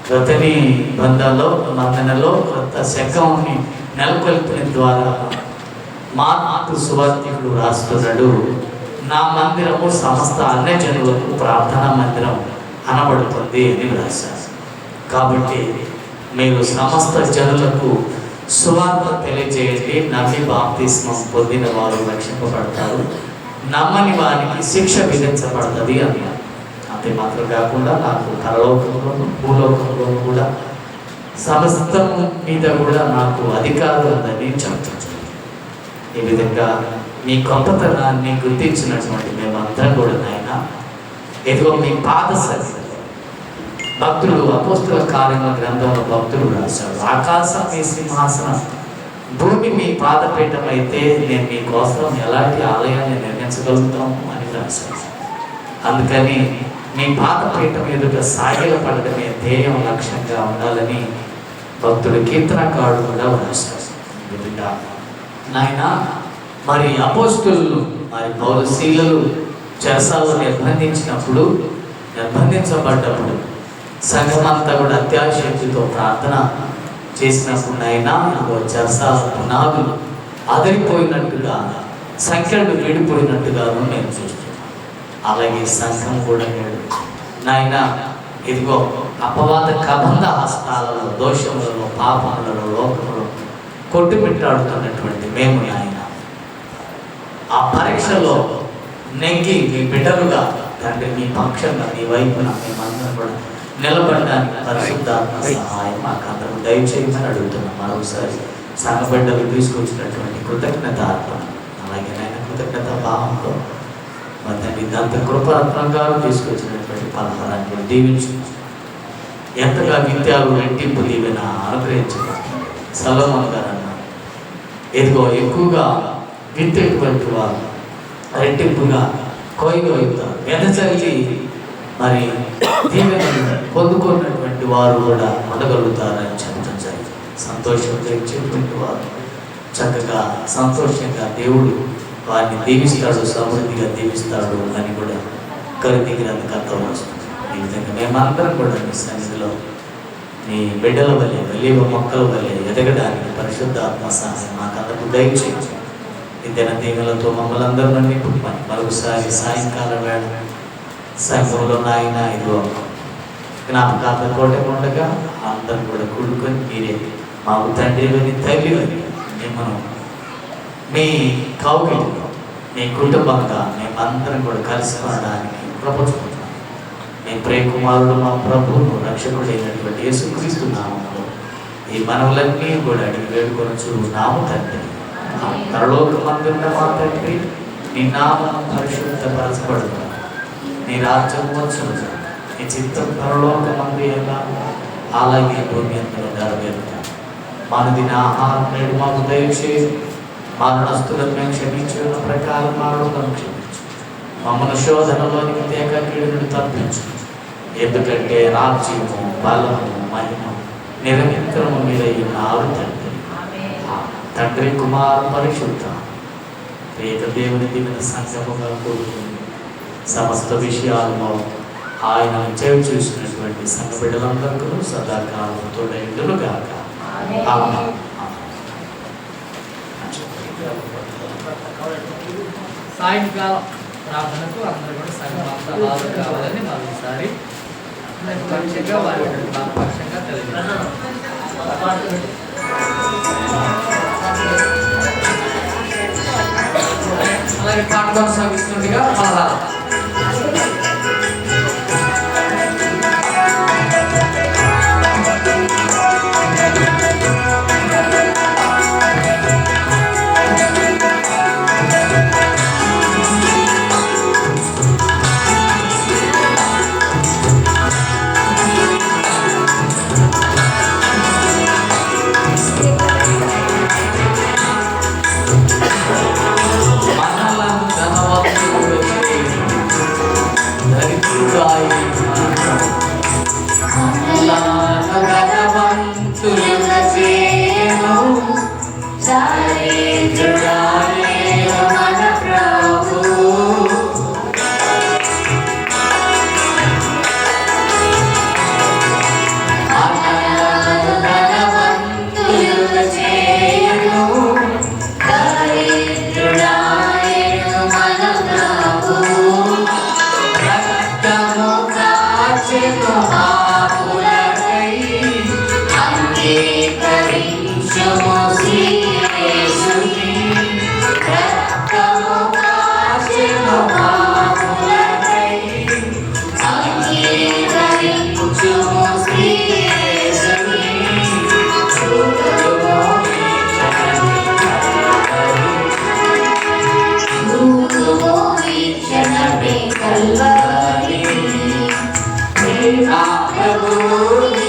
గత నిబంధనలో కొత్త శకంని నెలకొల్పిన ద్వారా మార్కు సువార్తికుడు రాస్తున్నాడు, నా మందిరము సమస్త అన్యజనులకు ప్రార్థనా మందిరం అనబడుతుంది అని రాశారు. కాబట్టి మీరు సమస్త జనులకు సువార్త తెలియజేయండి. నమ్మి బాప్తిస్మం పొందిన వారు రక్షింపబడతారు, నమ్మని వారికి శిక్ష విధించబడుతుంది అన్నారు. అంతే మాత్రం కాకుండా నాకు పరలోకంలోను భూలోకంలోను కూడా సమస్తం మీద కూడా నాకు అధికారం ఉందని చెప్తున్నాను. ఈ విధంగా మీ గొప్పతనాన్ని గుర్తించినటువంటి మేమందరం కూడా నాయన, ఇదిగో మీ పాద సన్నిధిలో భక్తుడు అపోస్తుల కార్యముల గ్రంథంలో భక్తుడు రాశాడు, ఆకాశం మీ సింహాసనం, భూమి మీ పాదపీఠం అయితే నేను మీకోసం ఎలాంటి ఆలయాన్ని నిర్మించగలుగుతాము అని రాశాడు. అందుకని మీ పాదపీఠం ఎదుట సాగిల పడటమే ధ్యేయం లక్ష్యంగా ఉండాలని భక్తుడు కీర్తనకారుడు కూడా రాశాడు. నాయన మరి అపోస్తులు మరి పౌరశీలలు చెరసాల్లో నిర్బంధించబడ్డప్పుడు సంఘమంతా కూడా అత్యాశక్తితో ప్రార్థన చేసినప్పుడు నాయనా చెరసాల పునాదులు అదిరిపోయినట్టుగా, సంఖ్యలు వీడిపోయినట్టుగాను నేను చూస్తున్నాను. అలాగే సంఘం కూడా నేడు నాయన ఇదిగో అపవాద కబంధ హస్తాలలో, దోషములలో, పాపములలో, లోకములో కొట్టుమిట్టాడుతున్నటువంటి మేము నాయన ఆ పరీక్షలో నెగ్గి మీ బిడ్డలుగా తండ్రి మీ పక్షంగా మీ వైపున మేమందరం కూడా నిలబడడానికి పరిశుద్ధాత్మ సహాయం మాకు అందరూ దయచేయమని అడుగుతున్నాం. మరొకసారి సంఘ బిడ్డలు తీసుకొచ్చినటువంటి కృతజ్ఞత అర్పణ, అలాగే నేను కృతజ్ఞత భావంతో మరి తండ్రి దంత కృపరత్నం గారు తీసుకొచ్చినటువంటి పలహారాన్ని దీవించు, ఎంతగా విద్యాలు రెట్టింపు దీవెన అనుగ్రహించబడుతుంది. సొలొమోను గారు అన్నారు, ఎదుగో ఎక్కువగా విత్తేటువంటి వారు రెట్టింపుగా కోయగలుగుతారు, వెదజల్లి మరి దీవెనలు పొందుకున్నటువంటి వారు కూడా ఉండగలుగుతారని చెప్పడం జరిగింది. సంతోషంగా ఇచ్చేటువంటి వారు చక్కగా సంతోషంగా దేవుడు వారిని దీవిస్తాడు, సమృద్ధిగా దీవిస్తాడు అని కూడా కరుణి గ్రంథకర్త వస్తుంది. ఈ విధంగా మేమందరం కూడా మీ సన్నిధిలో మీ బిడ్డల వల్లే, వెలివ మొక్కల వల్లే ఎదగడానికి పరిశుద్ధాత్మ సహాయం మాకందరూ దయచేయండి. ఈ దిన దీవెనలతో మమ్మల్ని అందరూ నింపుమని మరొకసారి సాయంకాలం వేళ సంఘంలో నాయన ఇదిగో జ్ఞాపకార్థం కోట ఉండగా అందరూ కూడా కూడుకొని మీరే మాకు తండ్రి అని తల్లి అని మిమ్మల్ని మీ కౌగిలిలో మీ కుటుంబంగా మేమందరం కూడా కలిసిపోవడానికి ప్రపోజుకుంటున్నాం. మీ ప్రియకుమారుడు మా ప్రభువును రక్షకుడైనటువంటి యేసుక్రీస్తు నామములో ఈ మనవులన్నీ కూడా అడిగి వేడుకొని నాము తండ్రి. పరలోకమందున్న మా తండ్రి, నీ నామం పరిశుద్ధపరచబడును, నీ రాజ్యం వచ్చును, నీ చిత్తం పరలోకమందు ఎలా అలాగే భూమి అందులో నెరవేరుతాను. మనదిన ఆహారం నేడు మాకు దయచేసి, మా రుణస్తులను మేము క్షమించిన ప్రకారం మా రుణం క్షమించు, మమ్మల్ని శోధనలోనికి తేక కీడును తప్పించు. ఎందుకంటే రాజ్యము, బలము, మహిమ నిరంతరము మీద ఉన్నారు తండ్రి. తండ్రి, కుమారు, పరిశుద్ధ ఏక దేవుని దివిన సంగముగా కోరుకుంది సమస్త విషయాల్లో ఆయన చేవి చూసినటువంటి సంఘ బిడ్డలందరికీ సదాకాలం తోడైండును గాక. సాయంకాలం ప్రార్థనకు అందరూ కూడా సంఘమంతా హాజరు కావాలని మరోసారి పక్షంగా వారి పక్షంగా తెలియజేస్తారు. అలాగే పాట కొనసాగిస్తుండగా పలహారం Kalvari, ప్రభువు